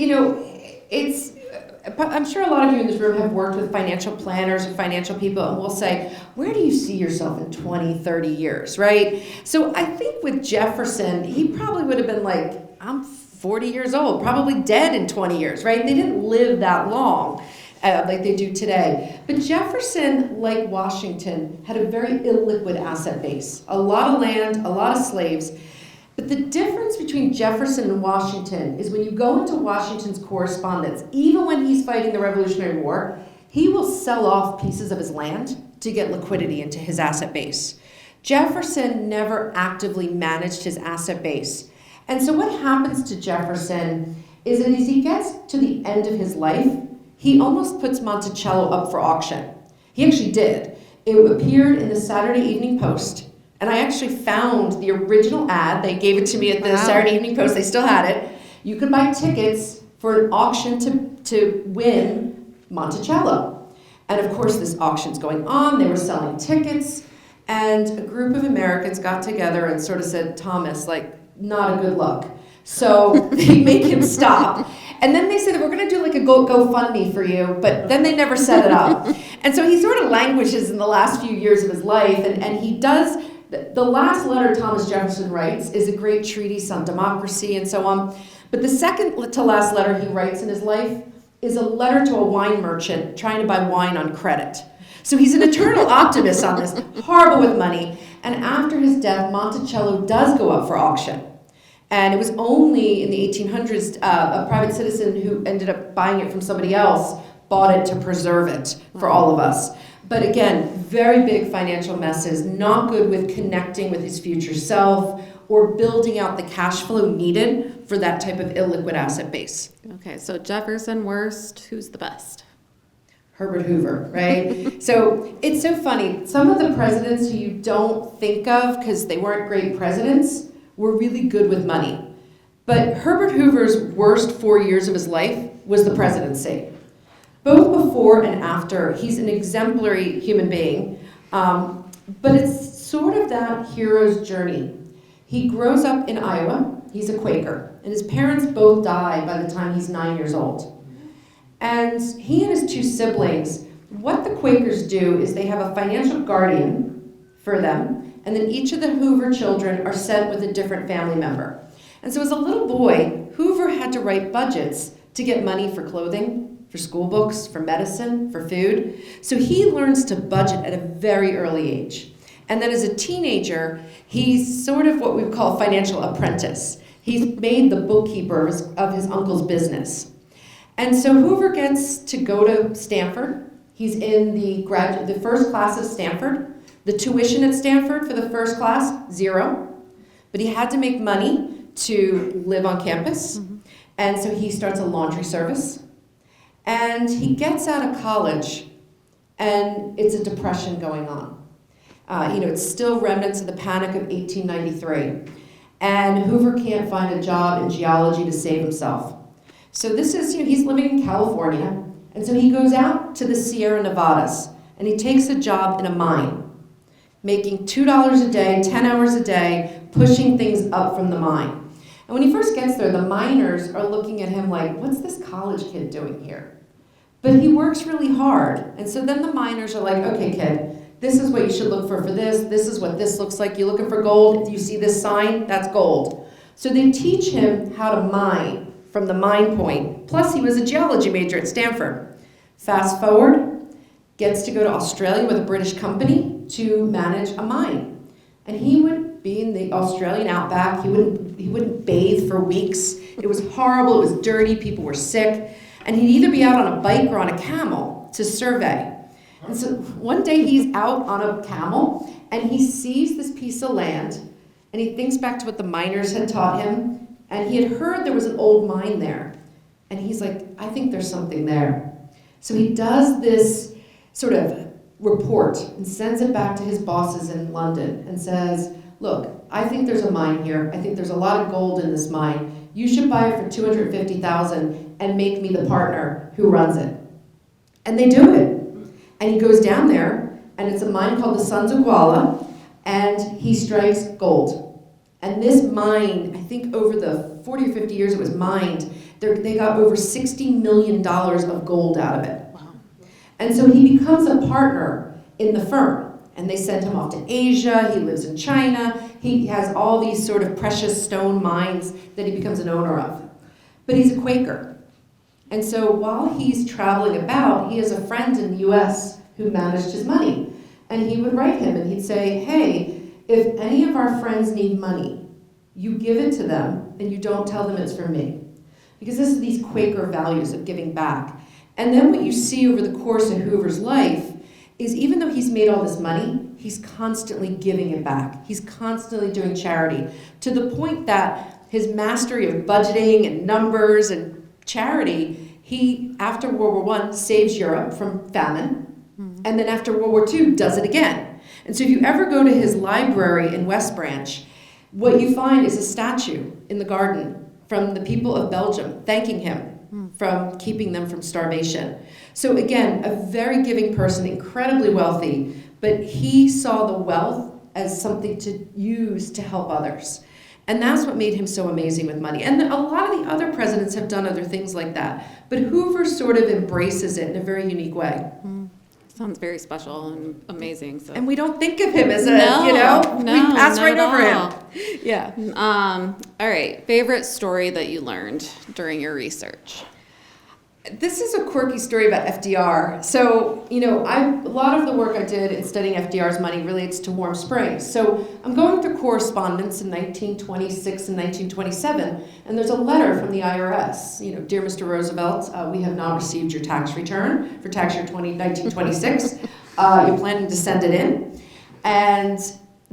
I'm sure a lot of you in this room have worked with financial planners or financial people and will say, where do you see yourself in 20, 30 years, right? So I think with Jefferson, he probably would have been like, I'm 40 years old, probably dead in 20 years, right? They didn't live that long like they do today. But Jefferson, like Washington, had a very illiquid asset base. A lot of land, a lot of slaves. But the difference between Jefferson and Washington is when you go into Washington's correspondence, even when he's fighting the Revolutionary War, he will sell off pieces of his land to get liquidity into his asset base. Jefferson never actively managed his asset base. And so what happens to Jefferson is that as he gets to the end of his life, he almost puts Monticello up for auction. He actually did. It appeared in the Saturday Evening Post. And I actually found the original ad. They gave it to me at the Saturday Evening Post. They still had it. You could buy tickets for an auction to win Monticello. And of course, this auction's going on. They were selling tickets. And a group of Americans got together and sort of said, Thomas, like, not a good look. So they make him stop. And then they said, we're going to do like a GoFundMe for you, but then they never set it up. And so he sort of languishes in the last few years of his life, and he does, the last letter Thomas Jefferson writes is a great treatise on democracy and so on. But the second to last letter he writes in his life is a letter to a wine merchant trying to buy wine on credit. So he's an eternal optimist on this, horrible with money. And after his death, Monticello does go up for auction. And it was only in the 1800s, a private citizen who ended up buying it from somebody else bought it to preserve it for all of us. But again, very big financial messes, not good with connecting with his future self or building out the cash flow needed for that type of illiquid asset base. Okay, so Jefferson worst, who's the best? Herbert Hoover, right? So it's so funny. Some of the presidents who you don't think of because they weren't great presidents were really good with money. But Herbert Hoover's worst 4 years of his life was the presidency. Both before and after, he's an exemplary human being, but it's sort of that hero's journey. He grows up in Iowa. He's a Quaker, and his parents both die by the time he's 9 years old. And he and his two siblings, what the Quakers do is they have a financial guardian for them, and then each of the Hoover children are sent with a different family member. And so as a little boy, Hoover had to write budgets to get money for clothing, for school books, for medicine, for food. So he learns to budget at a very early age. And then as a teenager, he's sort of what we would call a financial apprentice. He's made the bookkeeper of his uncle's business. And so Hoover gets to go to Stanford. He's in the first class of Stanford. The tuition at Stanford for the first class, $0. But he had to make money to live on campus. Mm-hmm. And so he starts a laundry service. And he gets out of college, and it's a depression going on. It's still remnants of the panic of 1893. And Hoover can't find a job in geology to save himself. So this is, he's living in California. And so he goes out to the Sierra Nevadas, and he takes a job in a mine, making $2 a day, 10 hours a day, pushing things up from the mine. And when he first gets there, the miners are looking at him like, what's this college kid doing here? But he works really hard. And so then the miners are like, okay, kid, this is what you should look for this. This is what this looks like. You looking for gold? You see this sign? That's gold. So they teach him how to mine from the mine point. Plus, he was a geology major at Stanford. Fast forward, gets to go to Australia with a British company to manage a mine. And he would be in the Australian outback. He wouldn't bathe for weeks. It was horrible. It was dirty. People were sick. And he'd either be out on a bike or on a camel to survey. And so one day he's out on a camel and he sees this piece of land and he thinks back to what the miners had taught him, and he had heard there was an old mine there. And he's like, I think there's something there. So he does this sort of report and sends it back to his bosses in London and says, look, I think there's a mine here. I think there's a lot of gold in this mine. You should buy it for $250,000 and make me the partner who runs it. And they do it. And he goes down there, and it's a mine called the Sons of Guala, and he strikes gold. And this mine, I think over the 40 or 50 years it was mined, they got over $60 million of gold out of it. Wow. And so he becomes a partner in the firm. And they send him off to Asia, he lives in China, he has all these sort of precious stone mines that he becomes an owner of. But he's a Quaker. And so while he's traveling about, he has a friend in the US who managed his money. And he would write him and he'd say, hey, if any of our friends need money, you give it to them and you don't tell them it's from me. Because this is these Quaker values of giving back. And then what you see over the course of Hoover's life is even though he's made all this money, he's constantly giving it back. He's constantly doing charity to the point that his mastery of budgeting and numbers and charity, he, after World War I, saves Europe from famine, and then after World War II, does it again. And so if you ever go to his library in West Branch, what you find is a statue in the garden from the people of Belgium thanking him from keeping them from starvation. So again, a very giving person, incredibly wealthy, but he saw the wealth as something to use to help others. And that's what made him so amazing with money. And a lot of the other presidents have done other things like that. But Hoover sort of embraces it in a very unique way. Sounds very special and amazing. So. And we don't think of him as a, No, we pass not right at over all. him. Yeah. All right, favorite story that you learned during your research? This is a quirky story about FDR. So, a lot of the work I did in studying FDR's money relates to Warm Springs. So I'm going through correspondence in 1926 and 1927, and there's a letter from the IRS. Dear Mr. Roosevelt, we have not received your tax return for tax year 1926. You're planning to send it in. And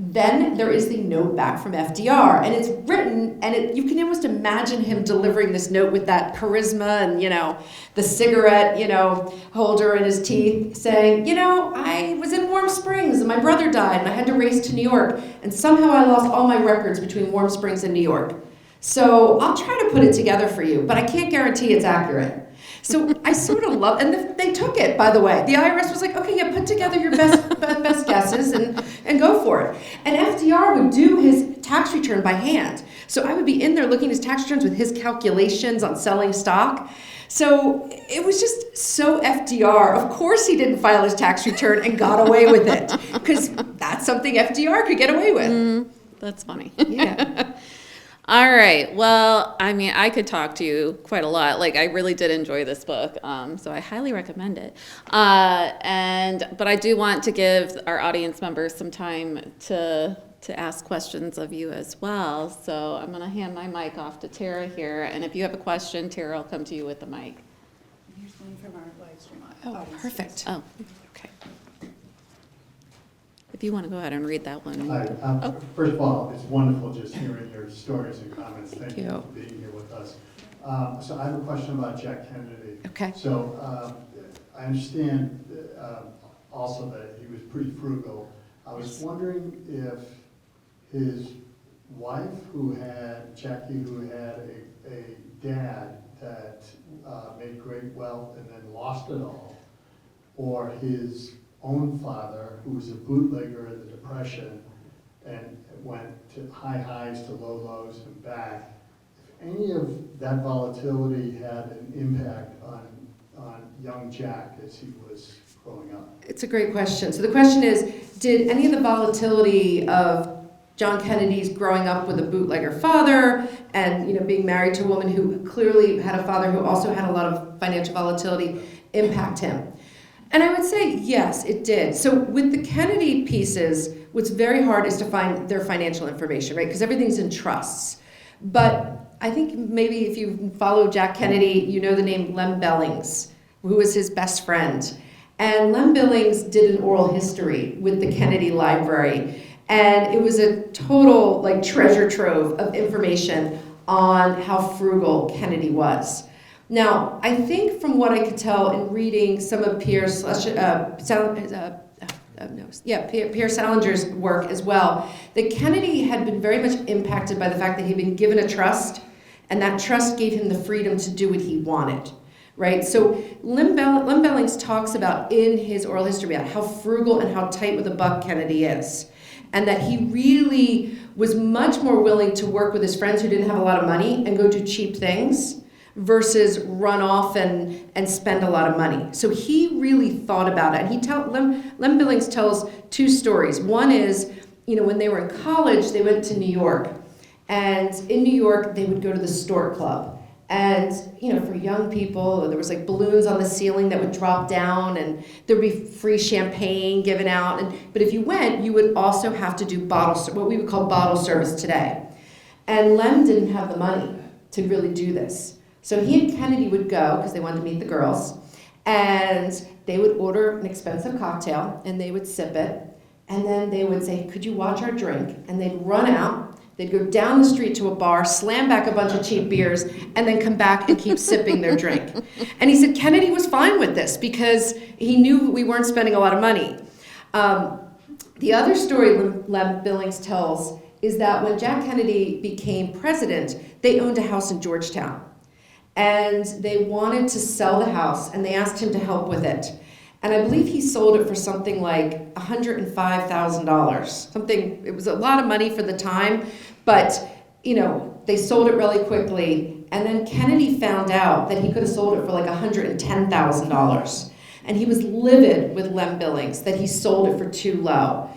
then there is the note back from FDR, and it's written, and you can almost imagine him delivering this note with that charisma and, the cigarette, holder in his teeth, saying, I was in Warm Springs, and my brother died, and I had to race to New York, and somehow I lost all my records between Warm Springs and New York. So I'll try to put it together for you, but I can't guarantee it's accurate. So I sort of love, and they took it, by the way. The IRS was like, okay, yeah, put together your best guesses and go for it. And FDR would do his tax return by hand. So I would be in there looking at his tax returns with his calculations on selling stock. So it was just so FDR. Of course he didn't file his tax return and got away with it, because that's something FDR could get away with. That's funny. Yeah. All right. Well, I could talk to you quite a lot. I really did enjoy this book, so I highly recommend it. But I do want to give our audience members some time to ask questions of you as well. So I'm going to hand my mic off to Tara here, and if you have a question, Tara will come to you with the mic. Here's one from our live stream. Oh, perfect. Oh, okay. If you want to go ahead and read that one. Hi. First of all, it's wonderful just hearing your stories and comments. Thank you for being here with us. So I have a question about Jack Kennedy. Okay. So I understand also that he was pretty frugal. I was wondering if his wife, Jackie, who had a dad that made great wealth and then lost it all, or his own father, who was a bootlegger in the Depression and went to high highs to low lows and back, if any of that volatility had an impact on young Jack as he was growing up. It's a great question. So the question is, did any of the volatility of John Kennedy's growing up with a bootlegger father and being married to a woman who clearly had a father who also had a lot of financial volatility impact him? And I would say, yes, it did. So with the Kennedy pieces, what's very hard is to find their financial information, right? Because everything's in trusts. But I think maybe if you follow Jack Kennedy, you know the name Lem Billings, who was his best friend. And Lem Billings did an oral history with the Kennedy Library. And it was a total treasure trove of information on how frugal Kennedy was. Now, I think from what I could tell in reading some of Pierre Salinger's work as well, that Kennedy had been very much impacted by the fact that he'd been given a trust And that trust gave him the freedom to do what he wanted, right? So Lem Billings talks about in his oral history about how frugal and how tight with a buck Kennedy is. And that he really was much more willing to work with his friends who didn't have a lot of money and go do cheap things versus run off and spend a lot of money. So he really thought about it. And Lem Billings tells two stories. One is, when they were in college, they went to New York. And in New York, they would go to the Stork Club. And, for young people, there was like balloons on the ceiling that would drop down, and there'd be free champagne given out. But if you went, you would also have to do what we would call bottle service today. And Lem didn't have the money to really do this. So he and Kennedy would go, because they wanted to meet the girls, and they would order an expensive cocktail, and they would sip it, and then they would say, "Could you watch our drink?" And they'd run out. They'd go down the street to a bar, slam back a bunch of cheap beers, and then come back and keep sipping their drink. And he said Kennedy was fine with this because he knew we weren't spending a lot of money. The other story Lem Billings tells is that when Jack Kennedy became president, they owned a house in Georgetown. And they wanted to sell the house, and they asked him to help with it. And I believe he sold it for something like $105,000. It was a lot of money for the time, but they sold it really quickly. And then Kennedy found out that he could have sold it for like $110,000. And he was livid with Lem Billings that he sold it for too low.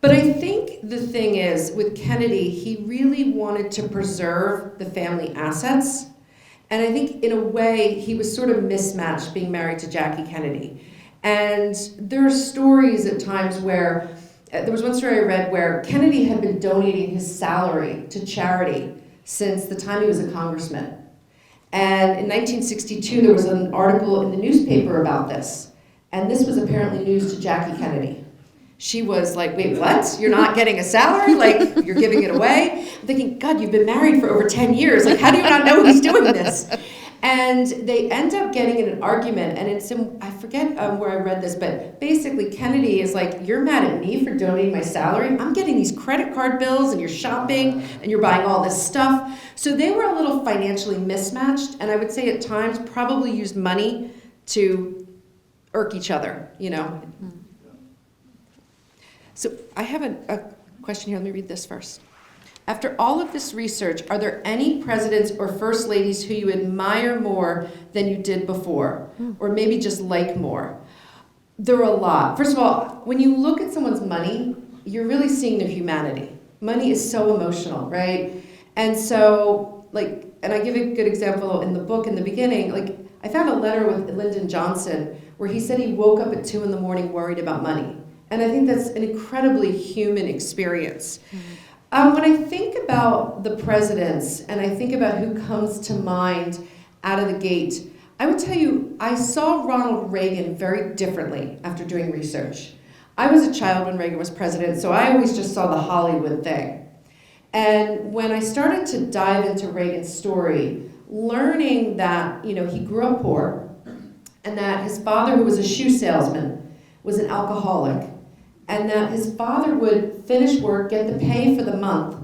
But I think the thing is, with Kennedy, he really wanted to preserve the family assets. And I think in a way, he was sort of mismatched being married to Jackie Kennedy. And there are stories at times where, there was one story I read where Kennedy had been donating his salary to charity since the time he was a congressman. And in 1962, there was an article in the newspaper about this. And this was apparently news to Jackie Kennedy. She was like, "Wait, what? You're not getting a salary? Like, you're giving it away?" I'm thinking, God, you've been married for over 10 years. Like, how do you not know he's doing this? And they end up getting in an argument, and I forget where I read this, but basically Kennedy is like, "You're mad at me for donating my salary? I'm getting these credit card bills, and you're shopping, and you're buying all this stuff." So they were a little financially mismatched, and I would say at times probably used money to irk each other, So I have a question here. Let me read this first. After all of this research, are there any presidents or first ladies who you admire more than you did before? Or maybe just like more? There are a lot. First of all, when you look at someone's money, you're really seeing their humanity. Money is so emotional, right? And so, and I give a good example in the book in the beginning, I found a letter with Lyndon Johnson where he said he woke up at 2 a.m. worried about money. And I think that's an incredibly human experience. When I think about the presidents and I think about who comes to mind out of the gate, I would tell you I saw Ronald Reagan very differently after doing research. I was a child when Reagan was president, so I always just saw the Hollywood thing. And when I started to dive into Reagan's story, learning that he grew up poor and that his father, who was a shoe salesman, was an alcoholic, and that his father would finish work, get the pay for the month,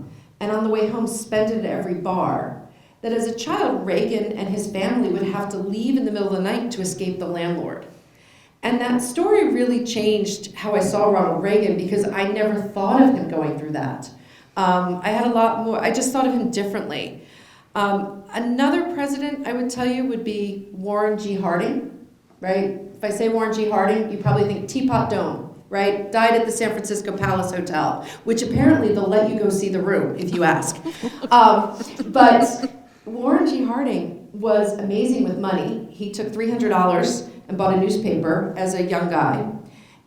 and on the way home spend it at every bar. That as a child, Reagan and his family would have to leave in the middle of the night to escape the landlord. And that story really changed how I saw Ronald Reagan because I never thought of him going through that. I just thought of him differently. Another president I would tell you would be Warren G. Harding, right? If I say Warren G. Harding, you probably think Teapot Dome. Right? Died at the San Francisco Palace Hotel, which apparently they'll let you go see the room if you ask. But Warren G. Harding was amazing with money. He took $300 and bought a newspaper as a young guy.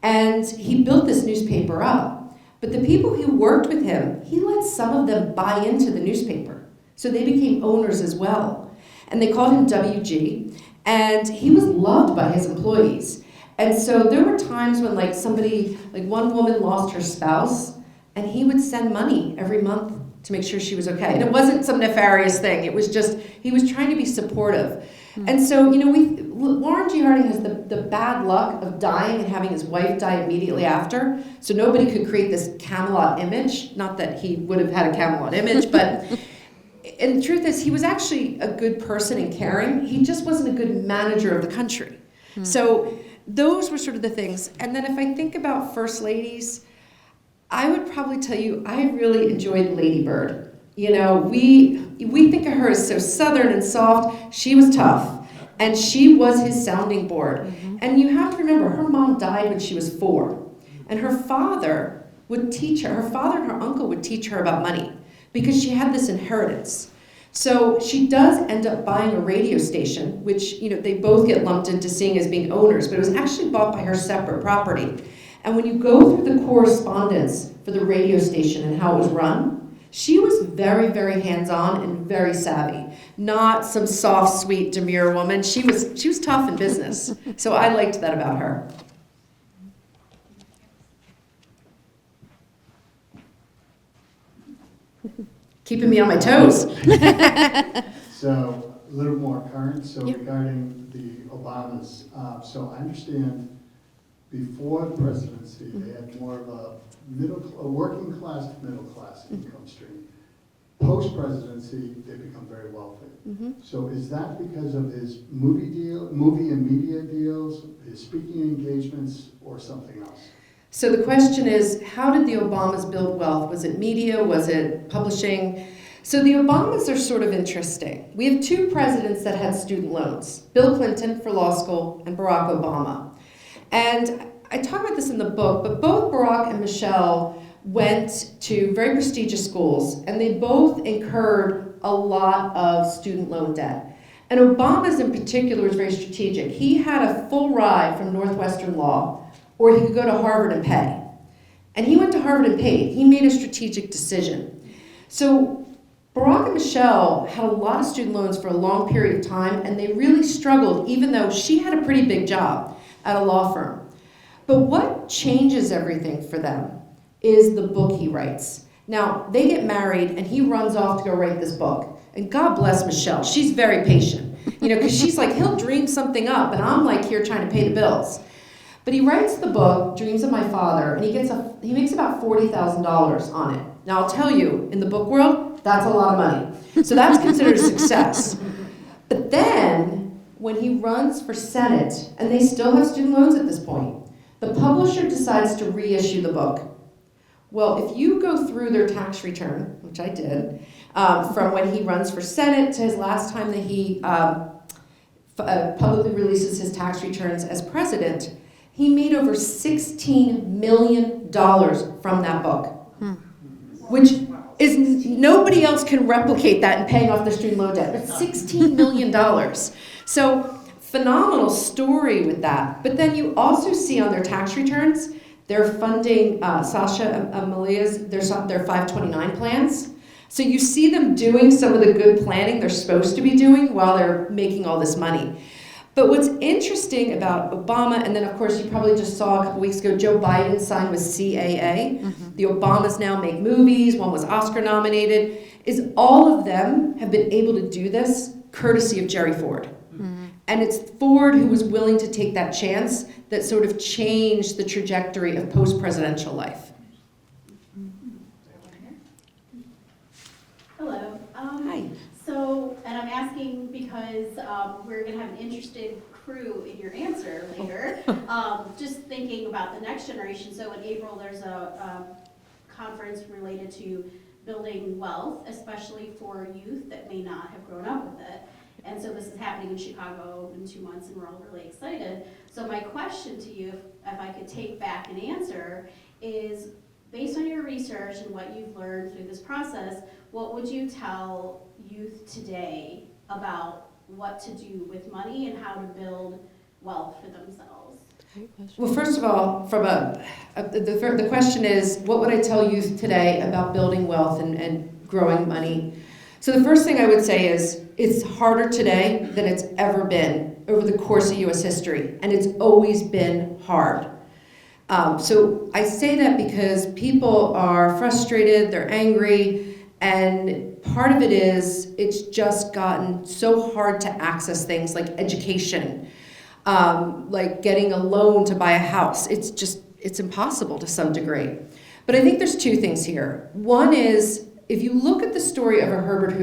And he built this newspaper up. But the people who worked with him, he let some of them buy into the newspaper. So they became owners as well. And they called him WG. And he was loved by his employees. And so there were times when one woman lost her spouse, and he would send money every month to make sure she was okay. And it wasn't some nefarious thing. It was just, he was trying to be supportive. And so, Warren G. Harding has the bad luck of dying and having his wife die immediately after. So nobody could create this Camelot image. Not that he would have had a Camelot image, but And the truth is, he was actually a good person and caring. He just wasn't a good manager of the country. So those were sort of the things. And then if I think about first ladies, I would probably tell you I really enjoyed Lady Bird. You know, we think of her as so southern and soft. She was tough, and she was his sounding board. And you have to remember, her mom died when she was 4, and her father would teach her. Her father and her uncle would teach her about money because she had this inheritance. So she does end up buying a radio station, which, you know, they both get lumped into seeing as being owners, but it was actually bought by her separate property. And when you go through the correspondence for the radio station and how it was run, she was very, very hands-on and very savvy. Not some soft, sweet, demure woman. She was tough in business. So I liked that about her. Keeping me on my toes. So a little more current, so Yep. regarding the Obamas, so I understand before the presidency, they had more of a working class to middle class income stream. Post-presidency, they become very wealthy. So is that because of his movie and media deals, his speaking engagements, or something else? So the question is, how did the Obamas build wealth? Was it media? Was it publishing? So the Obamas are sort of interesting. We have 2 presidents that had student loans, Bill Clinton for law school and Barack Obama. And I talk about this in the book, but both Barack and Michelle went to very prestigious schools, and they both incurred a lot of student loan debt. And Obama's in particular was very strategic. He had a full ride from Northwestern Law, or he could go to Harvard and pay. And he went to Harvard and paid. He made a strategic decision. So Barack and Michelle had a lot of student loans for a long period of time, and they really struggled, even though she had a pretty big job at a law firm. But what changes everything for them is the book he writes. Now, they get married, and he runs off to go write this book. And God bless Michelle. She's very patient, you know, because she's like, he'll dream something up, and I'm like here trying to pay the bills. But he writes the book, Dreams of My Father, and he makes about $40,000 on it. Now, I'll tell you, in the book world, that's a lot of money. So that's considered a success. But then, when he runs for Senate, and they still have student loans at this point, the publisher decides to reissue the book. Well, if you go through their tax return, which I did, from when he runs for Senate to his last time that he publicly releases his tax returns as president, he made over $16 million from that book, which is nobody else can replicate that in paying off their student loan debt. It's $16 million. So phenomenal story with that. But then you also see on their tax returns, they're funding Sasha and Malia's, their 529 plans. So you see them doing some of the good planning they're supposed to be doing while they're making all this money. But what's interesting about Obama, and then of course you probably just saw a couple weeks ago, Joe Biden signed with CAA. The Obamas now make movies, one was Oscar nominated, is all of them have been able to do this courtesy of Jerry Ford. And it's Ford who was willing to take that chance that sort of changed the trajectory of post-presidential life. Hello. Hi. So, and I'm asking because we're going to have an interested crew in your answer later. Just thinking about the next generation. So in April, there's a conference related to building wealth, especially for youth that may not have grown up with it. And so this is happening in Chicago in 2 months, and we're all really excited. So my question to you, if I could take back an answer, is based on your research and what you've learned through this process, what would you tell youth today about what to do with money and how to build wealth for themselves? Well, first of all, from the question is, what would I tell youth today about building wealth and growing money? So the first thing I would say is, it's harder today than it's ever been over the course of U.S. history, and it's always been hard. So I say that because people are frustrated, they're angry, and part of it is it's just gotten so hard to access things like education, like getting a loan to buy a house. It's impossible to some degree. But I think there's 2 things here. One is if you look at the story of a Herbert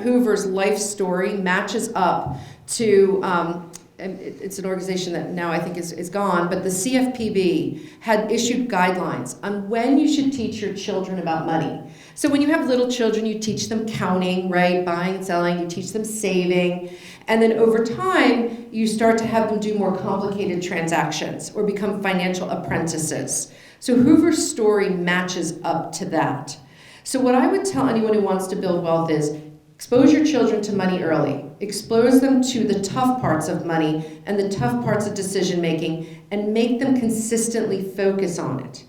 Hoover's life story matches up to, and it's an organization that now I think is gone, but the CFPB had issued guidelines on when you should teach your children about money. So when you have little children, you teach them counting, right? Buying and selling, you teach them saving. And then over time, you start to have them do more complicated transactions or become financial apprentices. So Hoover's story matches up to that. So what I would tell anyone who wants to build wealth is expose your children to money early. Expose them to the tough parts of money and the tough parts of decision making and make them consistently focus on it.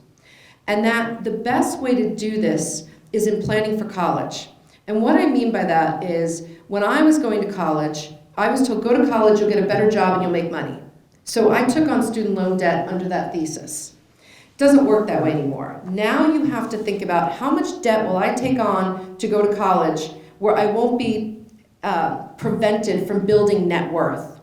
And that the best way to do this is in planning for college. And what I mean by that is when I was going to college, I was told, go to college, you'll get a better job and you'll make money. So I took on student loan debt under that thesis. It doesn't work that way anymore. Now you have to think about how much debt will I take on to go to college where I won't be prevented from building net worth.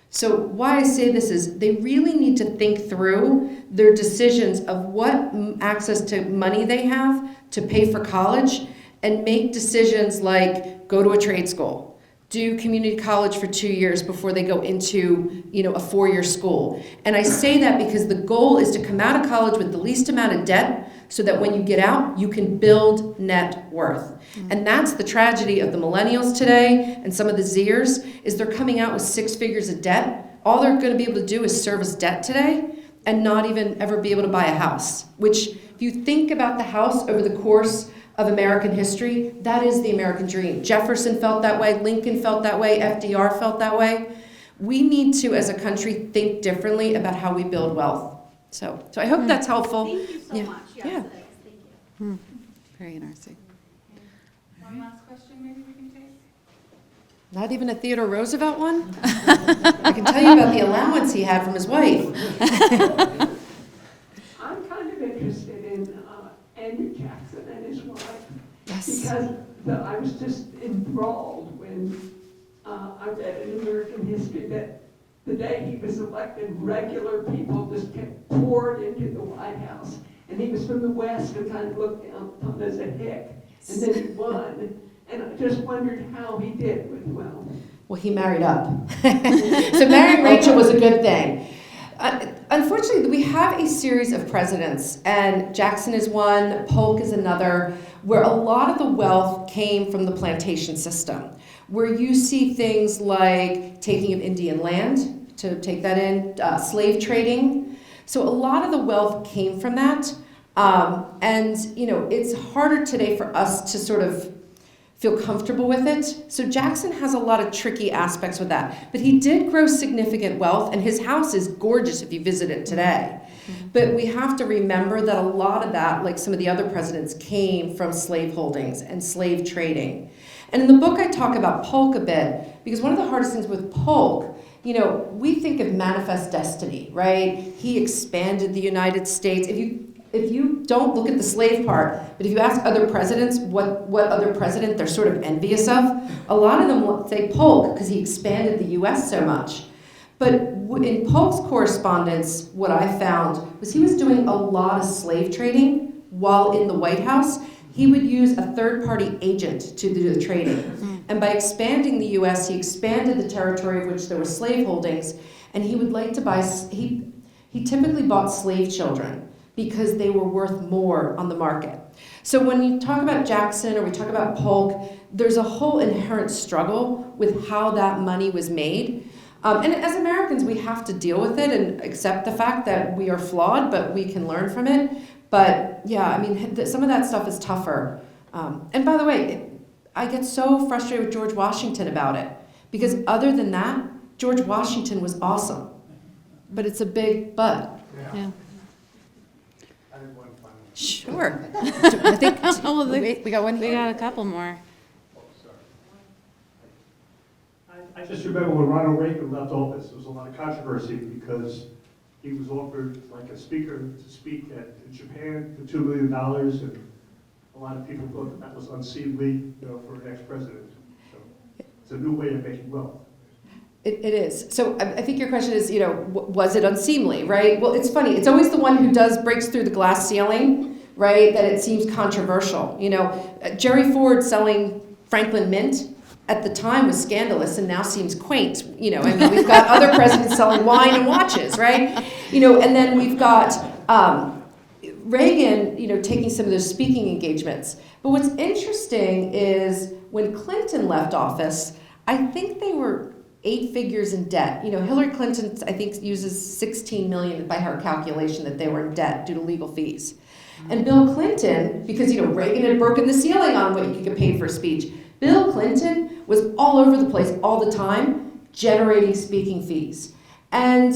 So why I say this is they really need to think through their decisions of what access to money they have to pay for college and make decisions like go to a trade school, do community college for 2 years before they go into, a 4-year school. And I say that because the goal is to come out of college with the least amount of debt so that when you get out, you can build net worth. Mm-hmm. And that's the tragedy of the millennials today and some of the Zers is they're coming out with 6 figures of debt. All they're going to be able to do is service debt today and not even ever be able to buy a house, which if you think about the house over the course of American history, that is the American dream. Jefferson felt that way, Lincoln felt that way, FDR felt that way. We need to, as a country, think differently about how we build wealth. So I hope that's helpful. Thank you so much. Yes, Yeah. it is. Thank you. Very interesting. One last question maybe we can take? Not even a Theodore Roosevelt one? I can tell you about the allowance he had from his wife. I'm kind of interested in Andrew Jackson and his wife. Yes. Because I was just enthralled when I read in American history that the day he was elected, regular people just kept poured into the White House. And he was from the West and kind of looked down upon as a hick. And then he won. And I just wondered how he did with wealth. Well, he married up. So marrying Rachel was a good thing. Unfortunately, we have a series of presidents, and Jackson is one, Polk is another, where a lot of the wealth came from the plantation system, where you see things like taking of Indian land, to take that in, slave trading. So a lot of the wealth came from that. And, it's harder today for us to sort of feel comfortable with it. So Jackson has a lot of tricky aspects with that. But he did grow significant wealth, and his house is gorgeous if you visit it today. Mm-hmm. But we have to remember that a lot of that, like some of the other presidents, came from slave holdings and slave trading. And in the book I talk about Polk a bit, because one of the hardest things with Polk, we think of manifest destiny, right? He expanded the United States. If you don't look at the slave part, but if you ask other presidents what other president they're sort of envious of, a lot of them will say Polk because he expanded the U.S. so much. But in Polk's correspondence, what I found was he was doing a lot of slave trading while in the White House. He would use a third-party agent to do the trading. And by expanding the U.S., he expanded the territory of which there were slave holdings, and he would like to buy, he typically bought slave children, because they were worth more on the market. So when you talk about Jackson or we talk about Polk, there's a whole inherent struggle with how that money was made. And as Americans, we have to deal with it and accept the fact that we are flawed, but we can learn from it. But yeah, some of that stuff is tougher. And by the way, I get so frustrated with George Washington about it, because other than that, George Washington was awesome. But it's a big but. Yeah. Sure. I think we got one We here. got a couple more. I just remember when Ronald Reagan left office, there was a lot of controversy because he was offered like a speaker to speak in Japan for $2 million, and a lot of people thought that was unseemly, for an ex-president. So it's a new way of making wealth. It is. So I think your question is, was it unseemly, right? Well, it's funny. It's always the one who breaks through the glass ceiling right, that it seems controversial. Jerry Ford selling Franklin Mint at the time was scandalous and now seems quaint. We've got other presidents selling wine and watches, right? And then we've got Reagan, taking some of those speaking engagements. But what's interesting is when Clinton left office, I think they were 8 figures in debt. Hillary Clinton, I think, uses 16 million by her calculation that they were in debt due to legal fees. And Bill Clinton, because, Reagan had broken the ceiling on what you could get paid for a speech, Bill Clinton was all over the place all the time, generating speaking fees. And,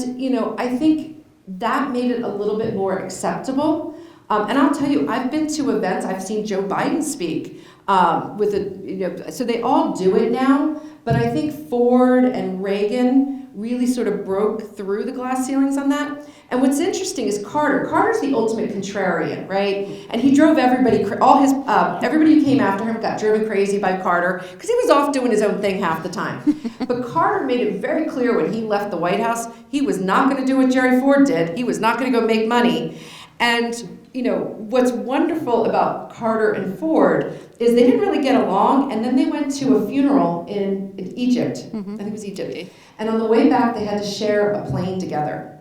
I think that made it a little bit more acceptable. And I'll tell you, I've been to events, I've seen Joe Biden speak so they all do it now. But I think Ford and Reagan really sort of broke through the glass ceilings on that. And what's interesting is Carter's the ultimate contrarian, right? And he drove everybody who came after him got driven crazy by Carter because he was off doing his own thing half the time. But Carter made it very clear when he left the White House, he was not going to do what Jerry Ford did. He was not going to go make money. And what's wonderful about Carter and Ford is they didn't really get along, and then they went to a funeral in Egypt. I think it was Egypt. And on the way back, they had to share a plane together.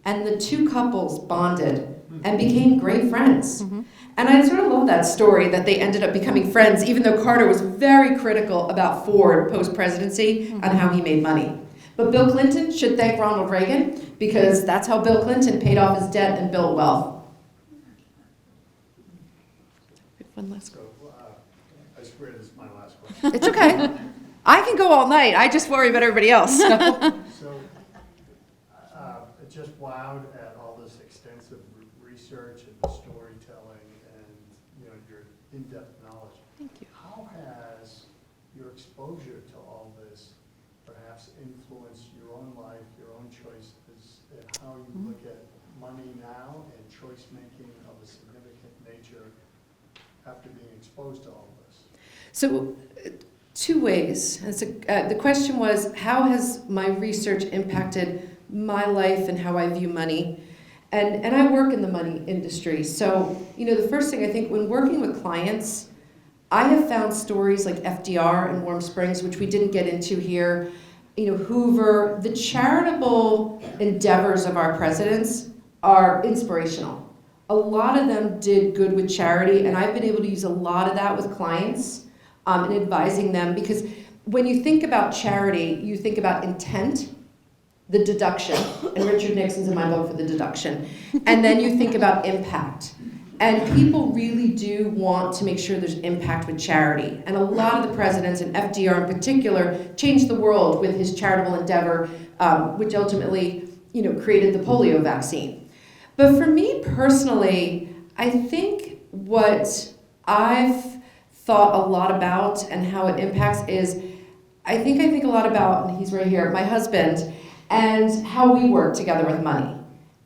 And the two couples bonded and became great friends. And I sort of love that story that they ended up becoming friends, even though Carter was very critical about Ford post-presidency and how he made money. But Bill Clinton should thank Ronald Reagan because that's how Bill Clinton paid off his debt and built wealth. One last So, I swear this is my last question. It's okay. I can go all night. I just worry about everybody else. So, just wowed at all this extensive research and the storytelling and, your in-depth knowledge. Thank you. How has your exposure to all this perhaps influenced your own life, your own choices, and how you look at money now and choice-making of a significant nature after being exposed to all this? So, 2 ways. The question was, how has my research impacted my life and how I view money? And I work in the money industry. So, the first thing I think when working with clients, I have found stories like FDR and Warm Springs, which we didn't get into here, Hoover. The charitable endeavors of our presidents are inspirational. A lot of them did good with charity, and I've been able to use a lot of that with clients and advising them, because when you think about charity, you think about intent, the deduction, and Richard Nixon's in my book for the deduction, and then you think about impact. And people really do want to make sure there's impact with charity. And a lot of the presidents, and FDR in particular, changed the world with his charitable endeavor, which ultimately, created the polio vaccine. But for me personally, I think what I've thought a lot about and how it impacts is, I think a lot about, and he's right here, my husband, and how we work together with money.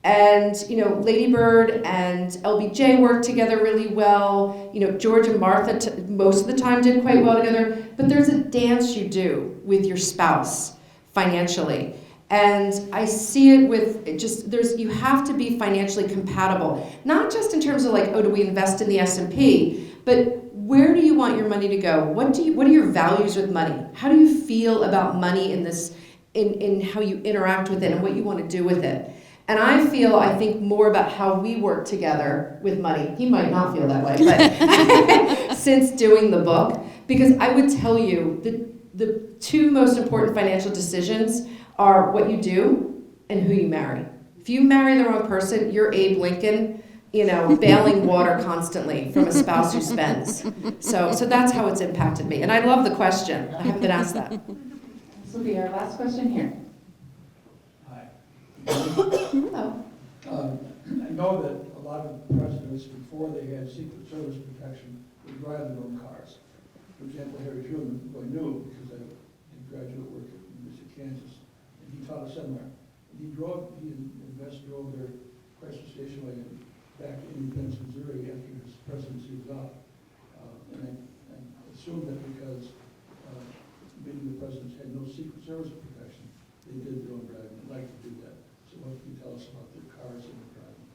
And, Lady Bird and LBJ worked together really well. George and Martha most of the time did quite well together. But there's a dance you do with your spouse financially. And I see it with you have to be financially compatible. Not just in terms of do we invest in the S&P, but where do you want your money to go? What are your values with money? How do you feel about money in how you interact with it and what you want to do with it? And I think more about how we work together with money. He might not feel that way, but since doing the book, because I would tell you the 2 most important financial decisions are what you do and who you marry. If you marry the wrong person, you're Abe Lincoln, bailing water constantly from a spouse who spends. So that's how it's impacted me. And I love the question. I haven't been asked that. This will be our last question here. Hi. Hello. I know that a lot of presidents, before they had Secret Service protection, would drive their own cars. For example, Harry Truman, who I knew because I did graduate work at the University of Kansas, and he taught a seminar. And he drove their crisis station wagon back to Independence, Missouri after his presidency was out. And I assume that because many of the presidents had no Secret Service protection, they did their own driving. I'd like to do that. So what can you tell us about their cars and their driving?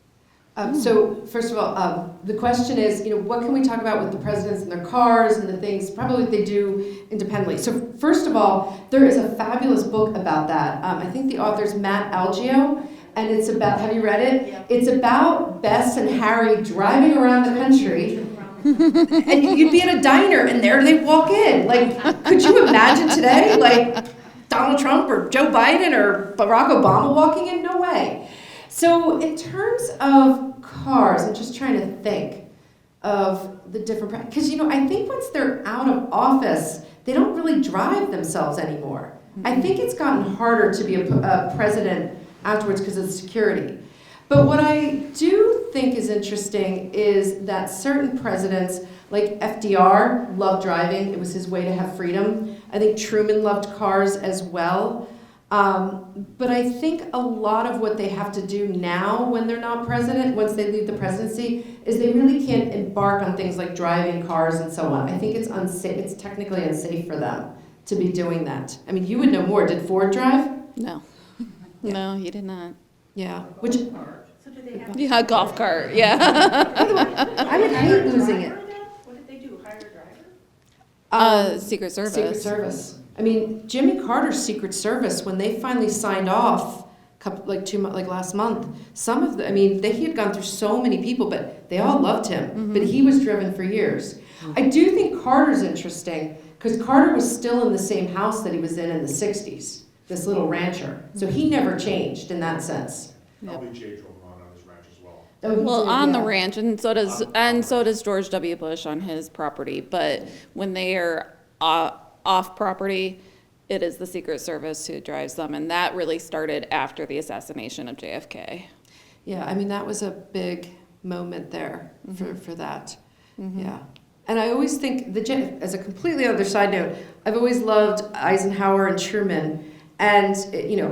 So first of all, the question is, what can we talk about with the presidents and their cars and the things, probably what they do independently. So first of all, there is a fabulous book about that. I think the author's Matt Algeo, and it's about, have you read it? Yeah. It's about Bess and Harry driving around the country, and you'd be at a diner, and there they walk in. Like, could you imagine today, like, Donald Trump or Joe Biden or Barack Obama walking in? No way. So in terms of cars, I'm just trying to think of the different, because I think once they're out of office, they don't really drive themselves anymore. I think it's gotten harder to be a president afterwards because of the security. But what I do think is interesting is that certain presidents, like FDR, loved driving. It was his way to have freedom. I think Truman loved cars as well. But I think a lot of what they have to do now when they're not president, once they leave the presidency, is they really can't embark on things like driving cars and so on. I think it's unsafe. It's technically unsafe for them to be doing that. I mean, you would know more. Did Ford drive? No. No, he did not. Yeah. Which So do they have? Yeah, golf cart, yeah. I would hate losing it. What did they do, hire a driver? Secret Service. Secret Service. I mean, Jimmy Carter's Secret Service, when they finally signed off, last month, some of the, he had gone through so many people, but they all loved him. But he was driven for years. I do think Carter's interesting, because Carter was still in the same house that he was in the 60s, this little rancher. So he never changed in that sense. Probably Jay drove around on his ranch as well. Oh, he Well, did, on the yeah. ranch, and so does George W. Bush on his property. But when they are off property, it is the Secret Service who drives them, and that really started after the assassination of JFK. Yeah, that was a big moment there for that. Yeah. And I always think, as a completely other side note, I've always loved Eisenhower and Truman. And,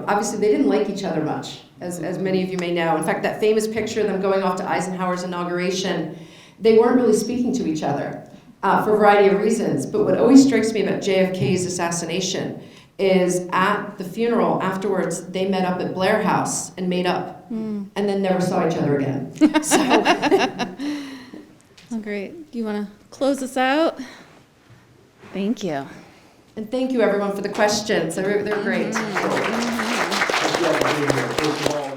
obviously they didn't like each other much, as many of you may know. In fact, that famous picture of them going off to Eisenhower's inauguration, they weren't really speaking to each other for a variety of reasons. But what always strikes me about JFK's assassination is at the funeral afterwards, they met up at Blair House and made up and then never saw each other again. So, Oh, great. Do you want to close us out? Thank you. and thank you everyone for the questions. They're great. Thank you all for being here. First of all,